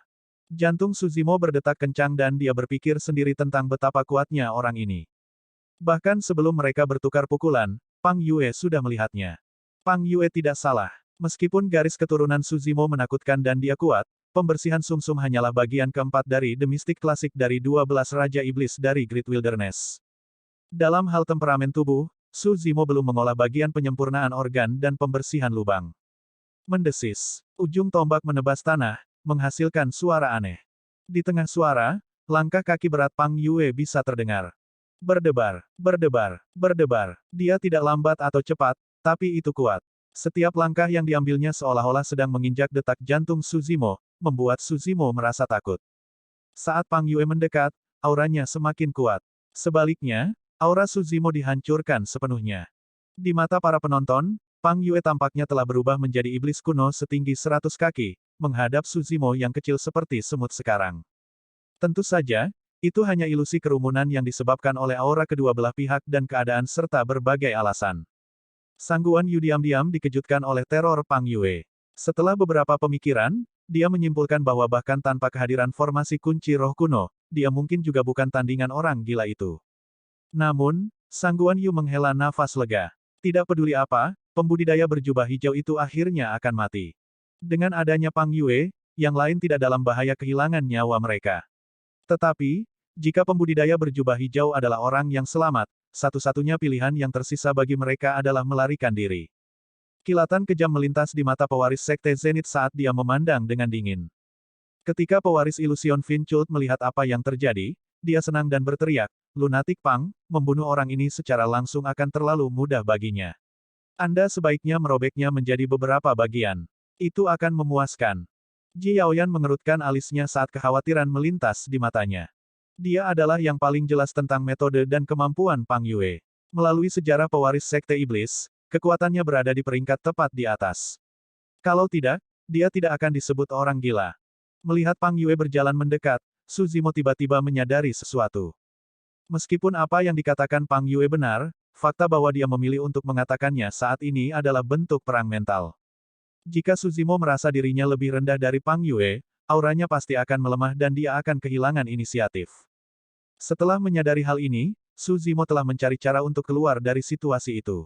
Jantung Suzimo berdetak kencang dan dia berpikir sendiri tentang betapa kuatnya orang ini. Bahkan sebelum mereka bertukar pukulan, Pang Yue sudah melihatnya. Pang Yue tidak salah. Meskipun garis keturunan Suzimo menakutkan dan dia kuat, pembersihan sumsum hanyalah bagian keempat dari The Mystic Classic dari 12 Raja Iblis dari Great Wilderness. Dalam hal temperamen tubuh, Suzimo belum mengolah bagian penyempurnaan organ dan pembersihan lubang. Mendesis. Ujung tombak menebas tanah, menghasilkan suara aneh. Di tengah suara, langkah kaki berat Pang Yue bisa terdengar. Berdebar, berdebar, berdebar. Dia tidak lambat atau cepat, tapi itu kuat. Setiap langkah yang diambilnya seolah-olah sedang menginjak detak jantung Suzimo, membuat Suzimo merasa takut. Saat Pang Yue mendekat, auranya semakin kuat. Sebaliknya, aura Suzimo dihancurkan sepenuhnya. Di mata para penonton, Pang Yue tampaknya telah berubah menjadi iblis kuno setinggi 100 kaki, menghadap Suzimo yang kecil seperti semut sekarang. Tentu saja, itu hanya ilusi kerumunan yang disebabkan oleh aura kedua belah pihak dan keadaan serta berbagai alasan. Sang Guan Yu diam-diam dikejutkan oleh teror Pang Yue. Setelah beberapa pemikiran, dia menyimpulkan bahwa bahkan tanpa kehadiran formasi kunci roh kuno, dia mungkin juga bukan tandingan orang gila itu. Namun, Sang Guan Yu menghela nafas lega. Tidak peduli apa, pembudidaya berjubah hijau itu akhirnya akan mati. Dengan adanya Pang Yue, yang lain tidak dalam bahaya kehilangan nyawa mereka. Tetapi, jika pembudidaya berjubah hijau adalah orang yang selamat, satu-satunya pilihan yang tersisa bagi mereka adalah melarikan diri. Kilatan kejam melintas di mata pewaris Sekte Zenith saat dia memandang dengan dingin. Ketika pewaris Illusion Vinculed melihat apa yang terjadi, dia senang dan berteriak, "Lunatic Pang, membunuh orang ini secara langsung akan terlalu mudah baginya. Anda sebaiknya merobeknya menjadi beberapa bagian. Itu akan memuaskan." Ji Yaoyan mengerutkan alisnya saat kekhawatiran melintas di matanya. Dia adalah yang paling jelas tentang metode dan kemampuan Pang Yue. Melalui sejarah pewaris Sekte Iblis, kekuatannya berada di peringkat tepat di atas. Kalau tidak, dia tidak akan disebut orang gila. Melihat Pang Yue berjalan mendekat, Suzimo tiba-tiba menyadari sesuatu. Meskipun apa yang dikatakan Pang Yue benar, fakta bahwa dia memilih untuk mengatakannya saat ini adalah bentuk perang mental. Jika Suzimo merasa dirinya lebih rendah dari Pang Yue, auranya pasti akan melemah dan dia akan kehilangan inisiatif. Setelah menyadari hal ini, Suzimo telah mencari cara untuk keluar dari situasi itu.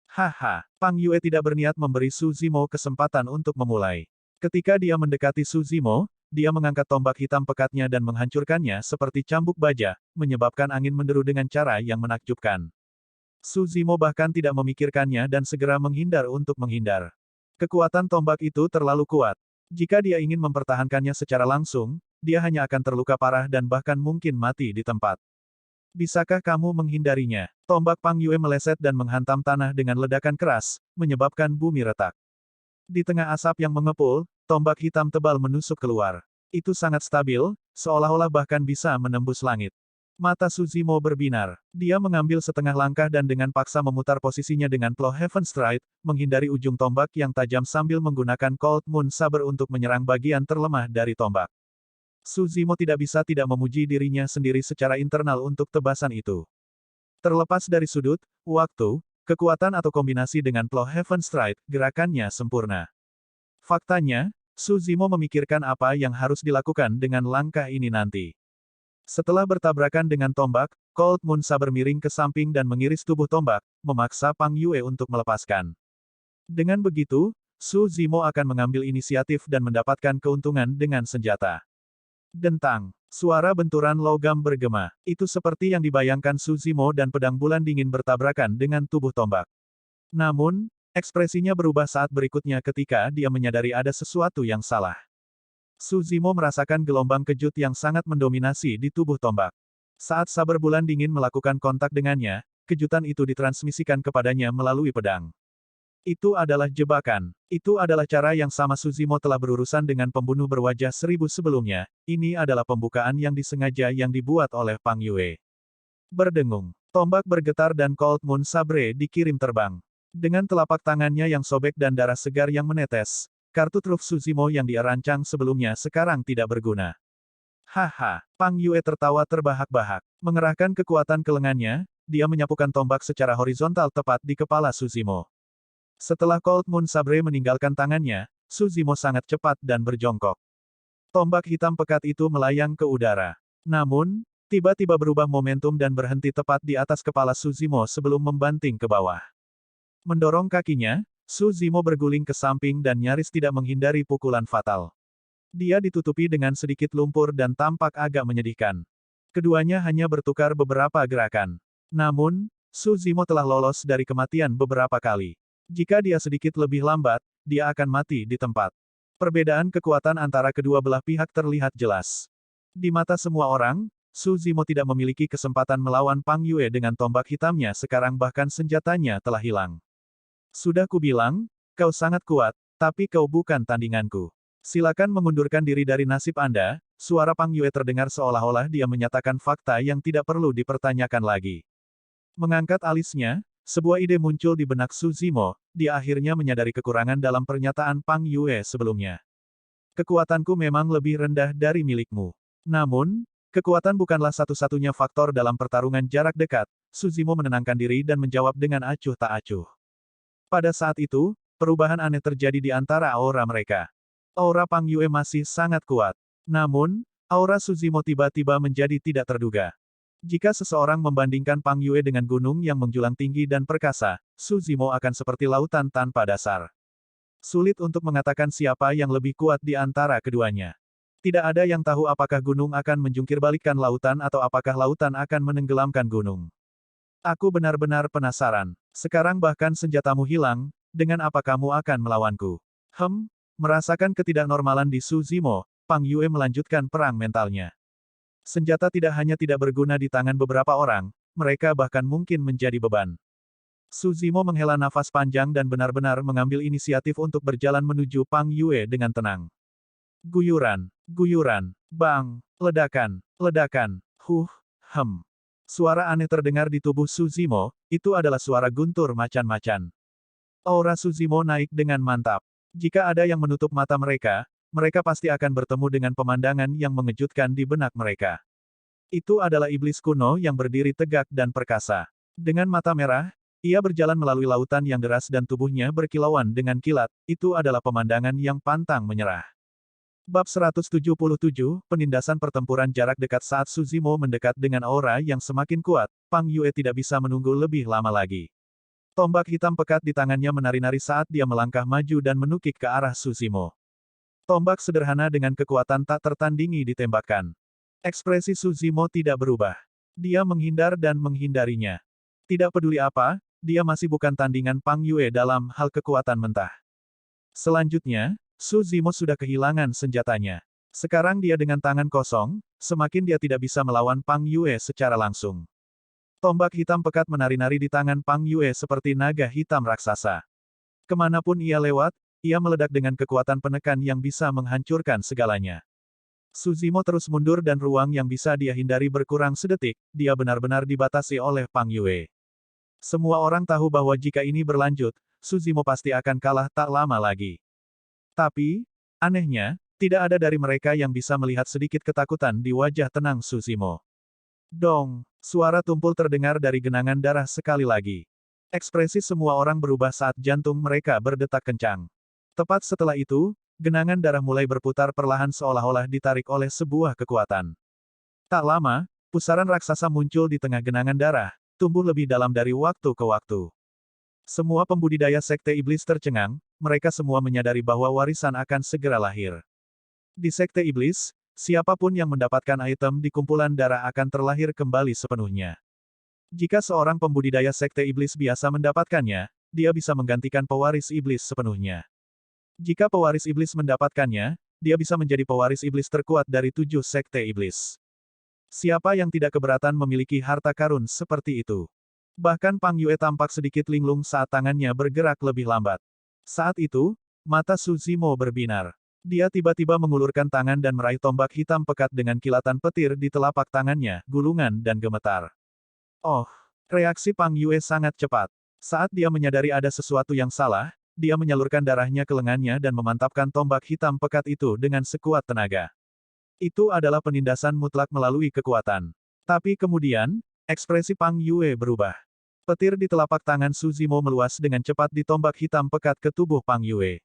Haha, Pang Yue tidak berniat memberi Suzimo kesempatan untuk memulai. Ketika dia mendekati Suzimo, dia mengangkat tombak hitam pekatnya dan menghancurkannya seperti cambuk baja, menyebabkan angin menderu dengan cara yang menakjubkan. Suzimo bahkan tidak memikirkannya dan segera menghindar untuk menghindar. Kekuatan tombak itu terlalu kuat. Jika dia ingin mempertahankannya secara langsung, dia hanya akan terluka parah dan bahkan mungkin mati di tempat. Bisakah kamu menghindarinya? Tombak Pang Yue meleset dan menghantam tanah dengan ledakan keras, menyebabkan bumi retak. Di tengah asap yang mengepul, tombak hitam tebal menusuk keluar. Itu sangat stabil, seolah-olah bahkan bisa menembus langit. Mata Suzimo berbinar. Dia mengambil setengah langkah dan dengan paksa memutar posisinya dengan Plow Heaven Stride, menghindari ujung tombak yang tajam sambil menggunakan Cold Moon Saber untuk menyerang bagian terlemah dari tombak. Suzimo tidak bisa tidak memuji dirinya sendiri secara internal untuk tebasan itu. Terlepas dari sudut, waktu, kekuatan atau kombinasi dengan Plow Heaven Stride, gerakannya sempurna. Faktanya, Suzimo memikirkan apa yang harus dilakukan dengan langkah ini nanti. Setelah bertabrakan dengan tombak, Cold Moon Saber miring ke samping dan mengiris tubuh tombak, memaksa Pang Yue untuk melepaskan. Dengan begitu, Suzimo akan mengambil inisiatif dan mendapatkan keuntungan dengan senjata. Dentang. Suara benturan logam bergema. Itu seperti yang dibayangkan Suzimo dan pedang bulan dingin bertabrakan dengan tubuh tombak. Namun, ekspresinya berubah saat berikutnya ketika dia menyadari ada sesuatu yang salah. Suzimo merasakan gelombang kejut yang sangat mendominasi di tubuh tombak. Saat saber bulan dingin melakukan kontak dengannya, kejutan itu ditransmisikan kepadanya melalui pedang. Itu adalah jebakan. Itu adalah cara yang sama Suzimo telah berurusan dengan pembunuh berwajah 1000 sebelumnya. Ini adalah pembukaan yang disengaja yang dibuat oleh Pang Yue. Berdengung. Tombak bergetar dan Cold Moon Sabre dikirim terbang. Dengan telapak tangannya yang sobek dan darah segar yang menetes, kartu truf Suzimo yang dia rancang sebelumnya sekarang tidak berguna. Haha, Pang Yue tertawa terbahak-bahak. Mengerahkan kekuatan ke lengannya, dia menyapukan tombak secara horizontal tepat di kepala Suzimo. Setelah Cold Moon Sabre meninggalkan tangannya, Suzimo sangat cepat dan berjongkok. Tombak hitam pekat itu melayang ke udara. Namun, tiba-tiba berubah momentum dan berhenti tepat di atas kepala Suzimo sebelum membanting ke bawah. Mendorong kakinya, Suzimo berguling ke samping dan nyaris tidak menghindari pukulan fatal. Dia ditutupi dengan sedikit lumpur dan tampak agak menyedihkan. Keduanya hanya bertukar beberapa gerakan. Namun, Suzimo telah lolos dari kematian beberapa kali. Jika dia sedikit lebih lambat, dia akan mati di tempat. Perbedaan kekuatan antara kedua belah pihak terlihat jelas. Di mata semua orang, Suzimo tidak memiliki kesempatan melawan Pang Yue dengan tombak hitamnya sekarang bahkan senjatanya telah hilang. Sudah kubilang, kau sangat kuat, tapi kau bukan tandinganku. Silakan mengundurkan diri dari nasib Anda, suara Pang Yue terdengar seolah-olah dia menyatakan fakta yang tidak perlu dipertanyakan lagi. Mengangkat alisnya, sebuah ide muncul di benak Su Zimo, dia akhirnya menyadari kekurangan dalam pernyataan Pang Yue sebelumnya. Kekuatanku memang lebih rendah dari milikmu. Namun, kekuatan bukanlah satu-satunya faktor dalam pertarungan jarak dekat. Su Zimo menenangkan diri dan menjawab dengan acuh tak acuh. Pada saat itu, perubahan aneh terjadi di antara aura mereka. Aura Pang Yue masih sangat kuat. Namun, aura Su Zimo tiba-tiba menjadi tidak terduga. Jika seseorang membandingkan Pang Yue dengan gunung yang menjulang tinggi dan perkasa, Su Zimo akan seperti lautan tanpa dasar. Sulit untuk mengatakan siapa yang lebih kuat di antara keduanya. Tidak ada yang tahu apakah gunung akan menjungkirbalikkan lautan atau apakah lautan akan menenggelamkan gunung. Aku benar-benar penasaran. Sekarang bahkan senjatamu hilang, dengan apa kamu akan melawanku? Merasakan ketidaknormalan di Su Zimo, Pang Yue melanjutkan perang mentalnya. Senjata tidak hanya tidak berguna di tangan beberapa orang, mereka bahkan mungkin menjadi beban. Su Zimo menghela nafas panjang dan benar-benar mengambil inisiatif untuk berjalan menuju Pang Yue dengan tenang. Guyuran, guyuran, bang, ledakan, ledakan, hem. Suara aneh terdengar di tubuh Su Zimo, itu adalah suara guntur macan-macan. Aura Su Zimo naik dengan mantap. Jika ada yang menutup mata mereka, mereka pasti akan bertemu dengan pemandangan yang mengejutkan di benak mereka. Itu adalah iblis kuno yang berdiri tegak dan perkasa. Dengan mata merah, ia berjalan melalui lautan yang deras dan tubuhnya berkilauan dengan kilat, itu adalah pemandangan yang pantang menyerah. Bab 177, Penindasan Pertempuran Jarak Dekat. Saat Su Zimo mendekat dengan aura yang semakin kuat, Pang Yue tidak bisa menunggu lebih lama lagi. Tombak hitam pekat di tangannya menari-nari saat dia melangkah maju dan menukik ke arah Su Zimo. Tombak sederhana dengan kekuatan tak tertandingi ditembakkan. Ekspresi Su Zimo tidak berubah. Dia menghindar dan menghindarinya. Tidak peduli apa, dia masih bukan tandingan Pang Yue dalam hal kekuatan mentah. Selanjutnya, Su Zimo sudah kehilangan senjatanya. Sekarang dia dengan tangan kosong, semakin dia tidak bisa melawan Pang Yue secara langsung. Tombak hitam pekat menari-nari di tangan Pang Yue seperti naga hitam raksasa. Kemanapun ia lewat, ia meledak dengan kekuatan penekan yang bisa menghancurkan segalanya. Su Zimo terus mundur dan ruang yang bisa dia hindari berkurang sedetik, dia benar-benar dibatasi oleh Pang Yue. Semua orang tahu bahwa jika ini berlanjut, Su Zimo pasti akan kalah tak lama lagi. Tapi, anehnya, tidak ada dari mereka yang bisa melihat sedikit ketakutan di wajah tenang Su Zimo. Dong, suara tumpul terdengar dari genangan darah sekali lagi. Ekspresi semua orang berubah saat jantung mereka berdetak kencang. Tepat setelah itu, genangan darah mulai berputar perlahan seolah-olah ditarik oleh sebuah kekuatan. Tak lama, pusaran raksasa muncul di tengah genangan darah, tumbuh lebih dalam dari waktu ke waktu. Semua pembudidaya Sekte Iblis tercengang, mereka semua menyadari bahwa warisan akan segera lahir. Di Sekte Iblis, siapapun yang mendapatkan item di kumpulan darah akan terlahir kembali sepenuhnya. Jika seorang pembudidaya Sekte Iblis biasa mendapatkannya, dia bisa menggantikan pewaris iblis sepenuhnya. Jika pewaris iblis mendapatkannya, dia bisa menjadi pewaris iblis terkuat dari 7 Sekte Iblis. Siapa yang tidak keberatan memiliki harta karun seperti itu? Bahkan Pang Yue tampak sedikit linglung saat tangannya bergerak lebih lambat. Saat itu, mata Su Zimo berbinar. Dia tiba-tiba mengulurkan tangan dan meraih tombak hitam pekat dengan kilatan petir di telapak tangannya, gulungan dan gemetar. Oh, reaksi Pang Yue sangat cepat. Saat dia menyadari ada sesuatu yang salah, dia menyalurkan darahnya ke lengannya dan memantapkan tombak hitam pekat itu dengan sekuat tenaga. Itu adalah penindasan mutlak melalui kekuatan. Tapi kemudian, ekspresi Pang Yue berubah. Petir di telapak tangan Su Zimo meluas dengan cepat di tombak hitam pekat ke tubuh Pang Yue.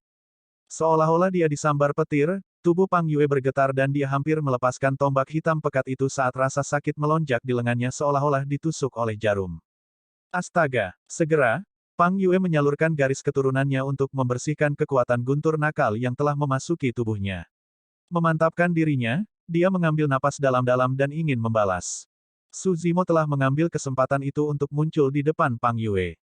Seolah-olah dia disambar petir, tubuh Pang Yue bergetar dan dia hampir melepaskan tombak hitam pekat itu saat rasa sakit melonjak di lengannya seolah-olah ditusuk oleh jarum. Astaga! Segera, Pang Yue menyalurkan garis keturunannya untuk membersihkan kekuatan guntur nakal yang telah memasuki tubuhnya. Memantapkan dirinya, dia mengambil napas dalam-dalam dan ingin membalas. Su Zimo telah mengambil kesempatan itu untuk muncul di depan Pang Yue.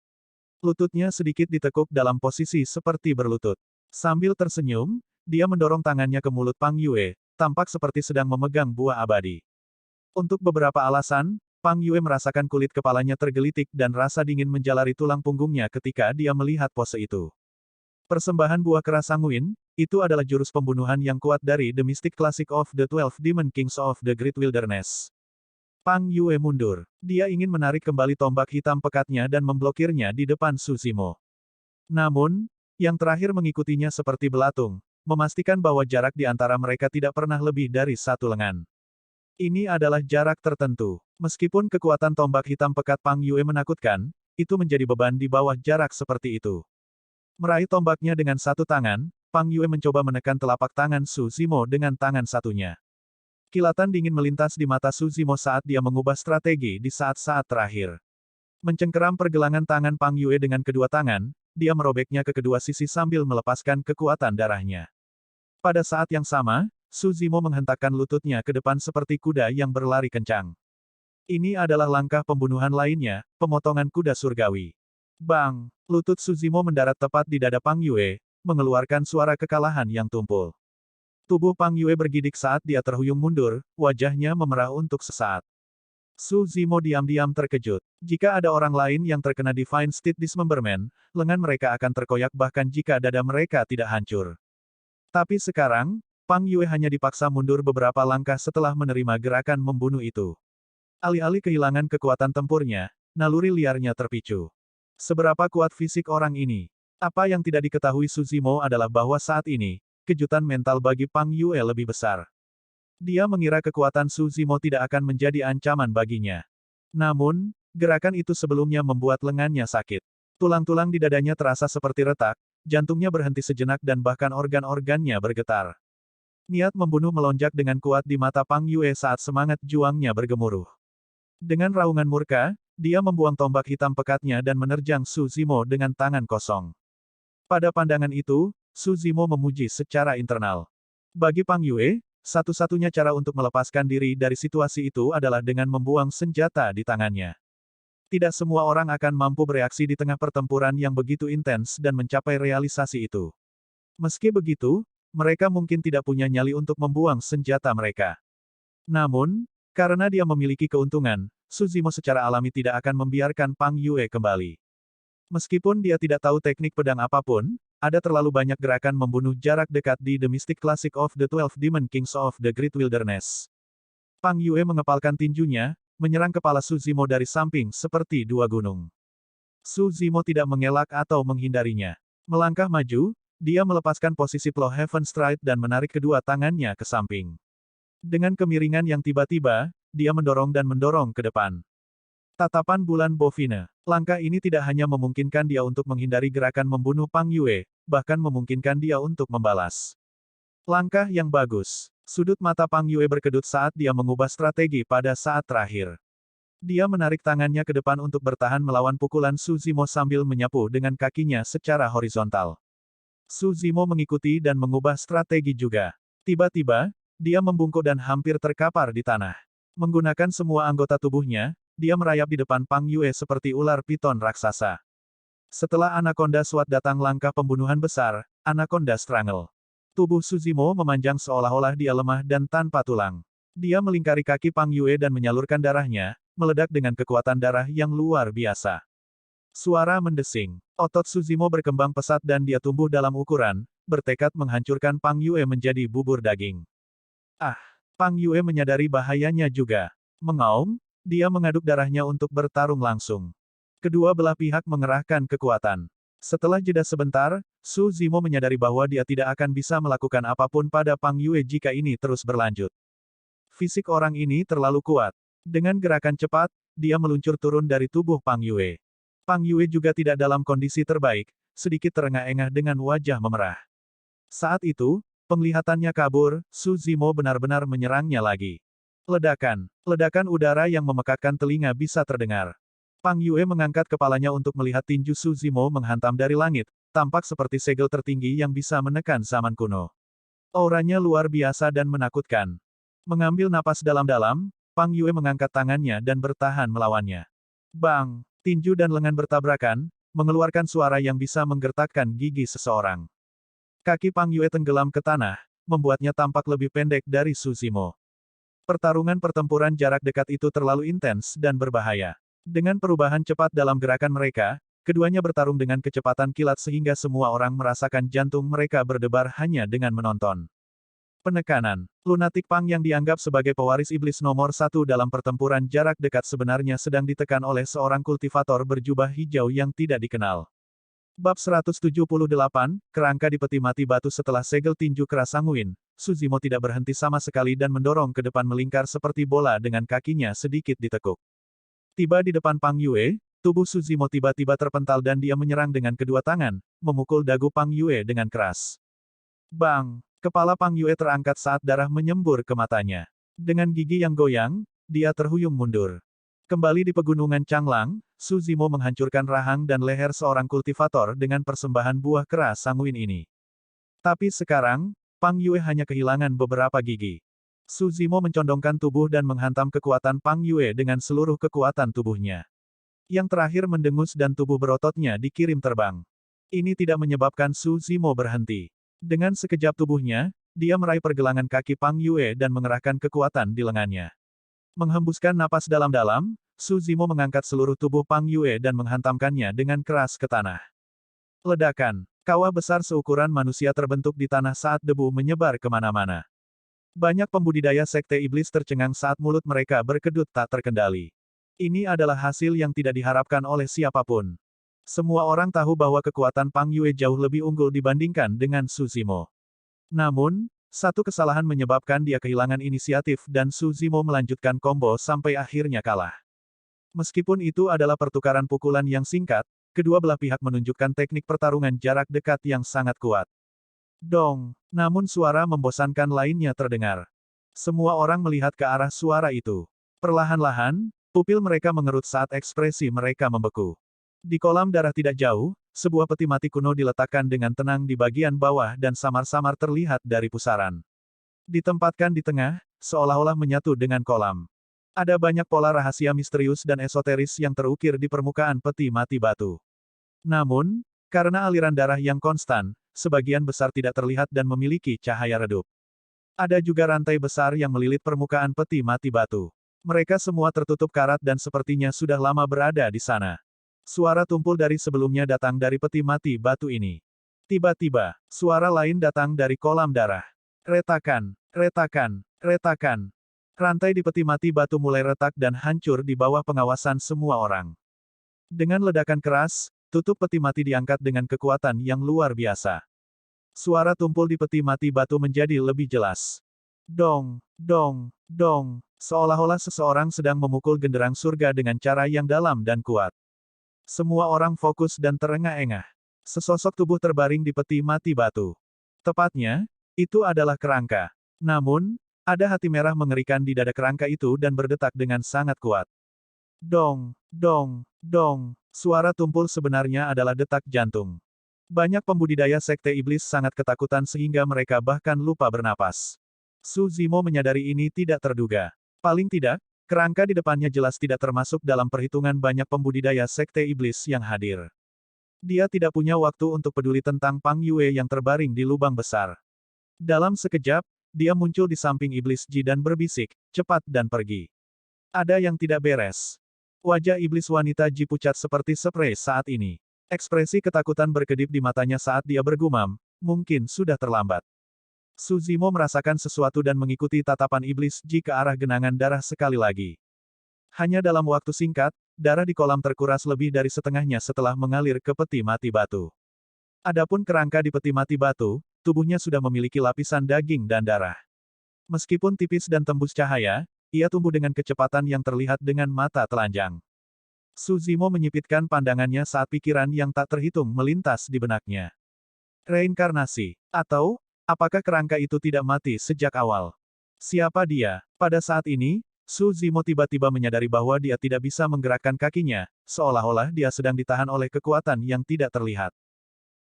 Lututnya sedikit ditekuk dalam posisi seperti berlutut. Sambil tersenyum, dia mendorong tangannya ke mulut Pang Yue, tampak seperti sedang memegang buah abadi. Untuk beberapa alasan, Pang Yue merasakan kulit kepalanya tergelitik dan rasa dingin menjalari tulang punggungnya ketika dia melihat pose itu. Persembahan buah kera sanguin, itu adalah jurus pembunuhan yang kuat dari The Mystic Classic of the 12 Demon Kings of the Great Wilderness. Pang Yue mundur. Dia ingin menarik kembali tombak hitam pekatnya dan memblokirnya di depan Su Zimo. Namun, yang terakhir mengikutinya seperti belatung, memastikan bahwa jarak di antara mereka tidak pernah lebih dari satu lengan. Ini adalah jarak tertentu. Meskipun kekuatan tombak hitam pekat Pang Yue menakutkan, itu menjadi beban di bawah jarak seperti itu. Meraih tombaknya dengan satu tangan, Pang Yue mencoba menekan telapak tangan Su Zimo dengan tangan satunya. Kilatan dingin melintas di mata Su Zimo saat dia mengubah strategi di saat-saat terakhir. Mencengkeram pergelangan tangan Pang Yue dengan kedua tangan, dia merobeknya ke kedua sisi sambil melepaskan kekuatan darahnya. Pada saat yang sama, Su Zimo menghentakkan lututnya ke depan seperti kuda yang berlari kencang. Ini adalah langkah pembunuhan lainnya, pemotongan kuda surgawi. Bang! Lutut Su Zimo mendarat tepat di dada Pang Yue, mengeluarkan suara kekalahan yang tumpul. Tubuh Pang Yue bergidik saat dia terhuyung mundur, wajahnya memerah untuk sesaat. Su Zimo diam-diam terkejut. Jika ada orang lain yang terkena Divine Steed Dismemberment, lengan mereka akan terkoyak bahkan jika dada mereka tidak hancur. Tapi sekarang, Pang Yue hanya dipaksa mundur beberapa langkah setelah menerima gerakan membunuh itu. Alih-alih kehilangan kekuatan tempurnya, naluri liarnya terpicu. Seberapa kuat fisik orang ini? Apa yang tidak diketahui Su Zimo adalah bahwa saat ini, kejutan mental bagi Pang Yue lebih besar. Dia mengira kekuatan Su Zimo tidak akan menjadi ancaman baginya. Namun, gerakan itu sebelumnya membuat lengannya sakit. Tulang-tulang di dadanya terasa seperti retak, jantungnya berhenti sejenak dan bahkan organ-organnya bergetar. Niat membunuh melonjak dengan kuat di mata Pang Yue saat semangat juangnya bergemuruh. Dengan raungan murka, dia membuang tombak hitam pekatnya dan menerjang Su Zimo dengan tangan kosong. Pada pandangan itu, Su Zimo memuji secara internal. Bagi Pang Yue, satu-satunya cara untuk melepaskan diri dari situasi itu adalah dengan membuang senjata di tangannya. Tidak semua orang akan mampu bereaksi di tengah pertempuran yang begitu intens dan mencapai realisasi itu. Meski begitu, mereka mungkin tidak punya nyali untuk membuang senjata mereka. Namun, karena dia memiliki keuntungan, Su Zimo secara alami tidak akan membiarkan Pang Yue kembali. Meskipun dia tidak tahu teknik pedang apapun, ada terlalu banyak gerakan membunuh jarak dekat di The Mystic Classic of the 12 Demon Kings of the Great Wilderness. Pang Yue mengepalkan tinjunya, menyerang kepala Su Zimo dari samping seperti dua gunung. Su Zimo tidak mengelak atau menghindarinya. Melangkah maju, dia melepaskan posisi Plow Heaven Stride dan menarik kedua tangannya ke samping. Dengan kemiringan yang tiba-tiba, dia mendorong dan mendorong ke depan. Tatapan bulan bovine. Langkah ini tidak hanya memungkinkan dia untuk menghindari gerakan membunuh Pang Yue, bahkan memungkinkan dia untuk membalas. Langkah yang bagus. Sudut mata Pang Yue berkedut saat dia mengubah strategi pada saat terakhir. Dia menarik tangannya ke depan untuk bertahan melawan pukulan Su Zimo sambil menyapu dengan kakinya secara horizontal. Su Zimo mengikuti dan mengubah strategi juga. Tiba-tiba, dia membungkuk dan hampir terkapar di tanah. Menggunakan semua anggota tubuhnya, dia merayap di depan Pang Yue seperti ular piton raksasa. Setelah Anaconda Sword datang langkah pembunuhan besar, Anaconda Strangle. Tubuh Su Zimo memanjang seolah-olah dia lemah dan tanpa tulang. Dia melingkari kaki Pang Yue dan menyalurkan darahnya, meledak dengan kekuatan darah yang luar biasa. Suara mendesing. Otot Su Zimo berkembang pesat dan dia tumbuh dalam ukuran, bertekad menghancurkan Pang Yue menjadi bubur daging. Ah! Pang Yue menyadari bahayanya juga. Mengaum, dia mengaduk darahnya untuk bertarung langsung. Kedua belah pihak mengerahkan kekuatan. Setelah jeda sebentar, Su Zimo menyadari bahwa dia tidak akan bisa melakukan apapun pada Pang Yue jika ini terus berlanjut. Fisik orang ini terlalu kuat. Dengan gerakan cepat, dia meluncur turun dari tubuh Pang Yue. Pang Yue juga tidak dalam kondisi terbaik, sedikit terengah-engah dengan wajah memerah. Saat itu, penglihatannya kabur, Su Zimo benar-benar menyerangnya lagi. Ledakan. Ledakan udara yang memekakkan telinga bisa terdengar. Pang Yue mengangkat kepalanya untuk melihat tinju Su Zimo menghantam dari langit, tampak seperti segel tertinggi yang bisa menekan zaman kuno. Auranya luar biasa dan menakutkan. Mengambil napas dalam-dalam, Pang Yue mengangkat tangannya dan bertahan melawannya. Bang! Tinju dan lengan bertabrakan, mengeluarkan suara yang bisa menggertakkan gigi seseorang. Kaki Pang Yue tenggelam ke tanah, membuatnya tampak lebih pendek dari Su Zimo. Pertarungan pertempuran jarak dekat itu terlalu intens dan berbahaya. Dengan perubahan cepat dalam gerakan mereka, Keduanya bertarung dengan kecepatan kilat sehingga semua orang merasakan jantung mereka berdebar hanya dengan menonton. Penekanan. Lunatic Pang yang dianggap sebagai pewaris iblis nomor satu dalam pertempuran jarak dekat sebenarnya sedang ditekan oleh seorang kultivator berjubah hijau yang tidak dikenal. Bab 178, Kerangka di Peti Mati Batu. Setelah segel tinju keras Sanguin, Suzimo tidak berhenti sama sekali dan mendorong ke depan melingkar seperti bola dengan kakinya sedikit ditekuk. Tiba di depan Pang Yue, tubuh Suzimo tiba-tiba terpental dan dia menyerang dengan kedua tangan, memukul dagu Pang Yue dengan keras. Bang! Kepala Pang Yue terangkat saat darah menyembur ke matanya. Dengan gigi yang goyang, dia terhuyung mundur. Kembali di pegunungan Changlang, Suzimo menghancurkan rahang dan leher seorang kultivator dengan persembahan buah keras Sanguin ini. Tapi sekarang, Pang Yue hanya kehilangan beberapa gigi. Suzimo mencondongkan tubuh dan menghantam kekuatan Pang Yue dengan seluruh kekuatan tubuhnya. Yang terakhir mendengus dan tubuh berototnya dikirim terbang. Ini tidak menyebabkan Suzimo berhenti. Dengan sekejap tubuhnya, dia meraih pergelangan kaki Pang Yue dan mengerahkan kekuatan di lengannya. Menghembuskan napas dalam-dalam, Suzimo mengangkat seluruh tubuh Pang Yue dan menghantamkannya dengan keras ke tanah. Ledakan. Kawah besar seukuran manusia terbentuk di tanah saat debu menyebar kemana-mana. Banyak pembudidaya sekte iblis tercengang saat mulut mereka berkedut tak terkendali. Ini adalah hasil yang tidak diharapkan oleh siapapun. Semua orang tahu bahwa kekuatan Pang Yue jauh lebih unggul dibandingkan dengan Suzimo. Namun, satu kesalahan menyebabkan dia kehilangan inisiatif dan Suzimo melanjutkan combo sampai akhirnya kalah. Meskipun itu adalah pertukaran pukulan yang singkat, kedua belah pihak menunjukkan teknik pertarungan jarak dekat yang sangat kuat. Dong! Namun suara membosankan lainnya terdengar. Semua orang melihat ke arah suara itu. Perlahan-lahan, pupil mereka mengerut saat ekspresi mereka membeku. Di kolam darah tidak jauh, sebuah peti mati kuno diletakkan dengan tenang di bagian bawah dan samar-samar terlihat dari pusaran. Ditempatkan di tengah, seolah-olah menyatu dengan kolam. Ada banyak pola rahasia misterius dan esoteris yang terukir di permukaan peti mati batu. Namun, karena aliran darah yang konstan, sebagian besar tidak terlihat dan memiliki cahaya redup. Ada juga rantai besar yang melilit permukaan peti mati batu. Mereka semua tertutup karat dan sepertinya sudah lama berada di sana. Suara tumpul dari sebelumnya datang dari peti mati batu ini. Tiba-tiba, suara lain datang dari kolam darah. Retakan, retakan, retakan. Rantai di peti mati batu mulai retak dan hancur di bawah pengawasan semua orang. Dengan ledakan keras, tutup peti mati diangkat dengan kekuatan yang luar biasa. Suara tumpul di peti mati batu menjadi lebih jelas. Dong, dong, dong. Seolah-olah seseorang sedang memukul genderang surga dengan cara yang dalam dan kuat. Semua orang fokus dan terengah-engah. Sesosok tubuh terbaring di peti mati batu. Tepatnya, itu adalah kerangka. Namun, ada hati merah mengerikan di dada kerangka itu dan berdetak dengan sangat kuat. Dong, dong, dong. Suara tumpul sebenarnya adalah detak jantung. Banyak pembudidaya sekte iblis sangat ketakutan sehingga mereka bahkan lupa bernapas. Suzimo menyadari ini tidak terduga. Paling tidak, kerangka di depannya jelas tidak termasuk dalam perhitungan banyak pembudidaya sekte iblis yang hadir. Dia tidak punya waktu untuk peduli tentang Pang Yue yang terbaring di lubang besar. Dalam sekejap, dia muncul di samping iblis Ji dan berbisik, cepat dan pergi. Ada yang tidak beres. Wajah iblis wanita Ji pucat seperti sprei saat ini. Ekspresi ketakutan berkedip di matanya saat dia bergumam, mungkin sudah terlambat. Suzimo merasakan sesuatu dan mengikuti tatapan iblis Ji ke arah genangan darah sekali lagi. Hanya dalam waktu singkat, darah di kolam terkuras lebih dari setengahnya setelah mengalir ke peti mati batu. Adapun kerangka di peti mati batu, tubuhnya sudah memiliki lapisan daging dan darah. Meskipun tipis dan tembus cahaya, ia tumbuh dengan kecepatan yang terlihat dengan mata telanjang. Suzimo menyipitkan pandangannya saat pikiran yang tak terhitung melintas di benaknya. Reinkarnasi. Atau, apakah kerangka itu tidak mati sejak awal? Siapa dia? Pada saat ini, Suzimo tiba-tiba menyadari bahwa dia tidak bisa menggerakkan kakinya, seolah-olah dia sedang ditahan oleh kekuatan yang tidak terlihat.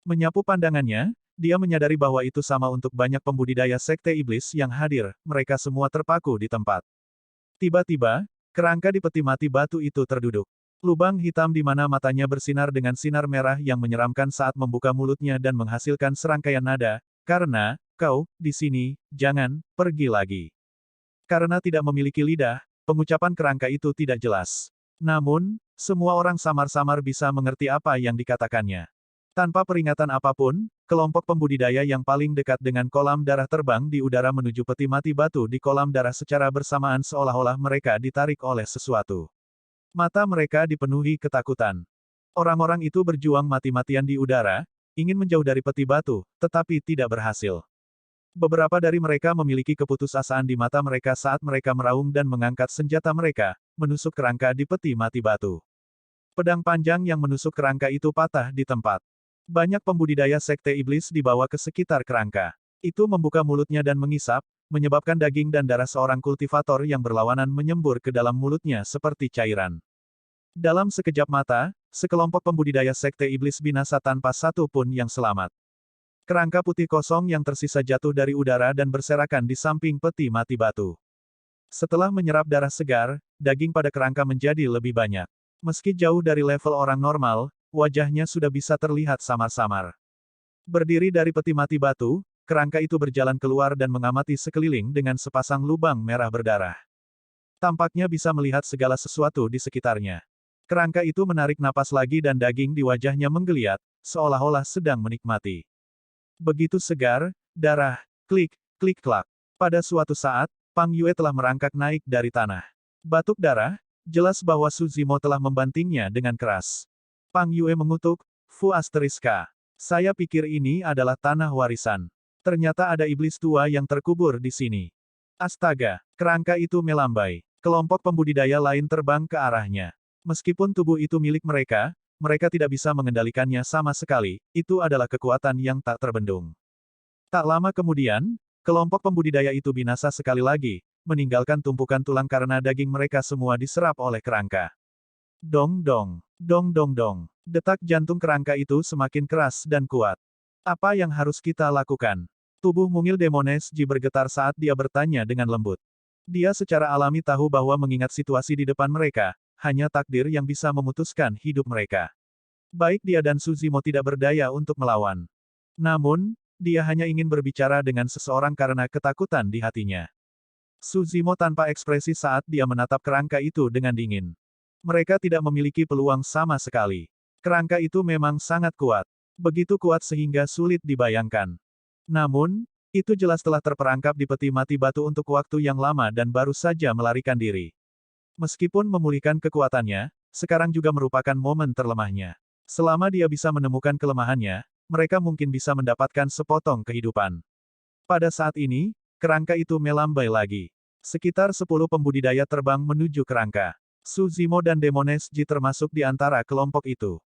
Menyapu pandangannya, dia menyadari bahwa itu sama untuk banyak pembudidaya sekte iblis yang hadir, mereka semua terpaku di tempat. Tiba-tiba, kerangka di peti mati batu itu terduduk. Lubang hitam di mana matanya bersinar dengan sinar merah yang menyeramkan saat membuka mulutnya dan menghasilkan serangkaian nada, karena, kau, di sini, jangan, pergi lagi. Karena tidak memiliki lidah, pengucapan kerangka itu tidak jelas. Namun, Semua orang samar-samar bisa mengerti apa yang dikatakannya. Tanpa peringatan apapun, kelompok pembudidaya yang paling dekat dengan kolam darah terbang di udara menuju peti mati batu di kolam darah secara bersamaan seolah-olah mereka ditarik oleh sesuatu. Mata mereka dipenuhi ketakutan. Orang-orang itu berjuang mati-matian di udara, ingin menjauh dari peti batu, tetapi tidak berhasil. Beberapa dari mereka memiliki keputusasaan di mata mereka saat mereka meraung dan mengangkat senjata mereka, menusuk kerangka di peti mati batu. Pedang panjang yang menusuk kerangka itu patah di tempat. Banyak pembudidaya sekte iblis dibawa ke sekitar kerangka. Itu membuka mulutnya dan mengisap, menyebabkan daging dan darah seorang kultivator yang berlawanan menyembur ke dalam mulutnya seperti cairan. Dalam sekejap mata, sekelompok pembudidaya sekte iblis binasa tanpa satu pun yang selamat. Kerangka putih kosong yang tersisa jatuh dari udara dan berserakan di samping peti mati batu. Setelah menyerap darah segar, daging pada kerangka menjadi lebih banyak. Meski jauh dari level orang normal, wajahnya sudah bisa terlihat samar-samar. Berdiri dari peti mati batu, kerangka itu berjalan keluar dan mengamati sekeliling dengan sepasang lubang merah berdarah. Tampaknya bisa melihat segala sesuatu di sekitarnya. Kerangka itu menarik napas lagi dan daging di wajahnya menggeliat, seolah-olah sedang menikmati. Begitu segar, darah, klik, klik klak. Pada suatu saat, Pang Yue telah merangkak naik dari tanah. Batuk darah, jelas bahwa Su Zimo telah membantingnya dengan keras. Pang Yue mengutuk, Fu Asteriska. Saya pikir ini adalah tanah warisan. Ternyata ada iblis tua yang terkubur di sini. Astaga, kerangka itu melambai. Kelompok pembudidaya lain terbang ke arahnya. Meskipun tubuh itu milik mereka, mereka tidak bisa mengendalikannya sama sekali, itu adalah kekuatan yang tak terbendung. Tak lama kemudian, kelompok pembudidaya itu binasa sekali lagi, meninggalkan tumpukan tulang karena daging mereka semua diserap oleh kerangka. Dong dong. Dong dong dong. Detak jantung kerangka itu semakin keras dan kuat. Apa yang harus kita lakukan? Tubuh mungil Demones Ji bergetar saat dia bertanya dengan lembut. Dia secara alami tahu bahwa mengingat situasi di depan mereka, hanya takdir yang bisa memutuskan hidup mereka. Baik dia dan Su Zimo tidak berdaya untuk melawan. Namun, dia hanya ingin berbicara dengan seseorang karena ketakutan di hatinya. Su Zimo tanpa ekspresi saat dia menatap kerangka itu dengan dingin. Mereka tidak memiliki peluang sama sekali. Kerangka itu memang sangat kuat. Begitu kuat sehingga sulit dibayangkan. Namun, itu jelas telah terperangkap di peti mati batu untuk waktu yang lama dan baru saja melarikan diri. Meskipun memulihkan kekuatannya, sekarang juga merupakan momen terlemahnya. Selama dia bisa menemukan kelemahannya, mereka mungkin bisa mendapatkan sepotong kehidupan. Pada saat ini, kerangka itu melambai lagi. Sekitar 10 pembudidaya terbang menuju kerangka. Su Zimo dan Demones Ji termasuk di antara kelompok itu.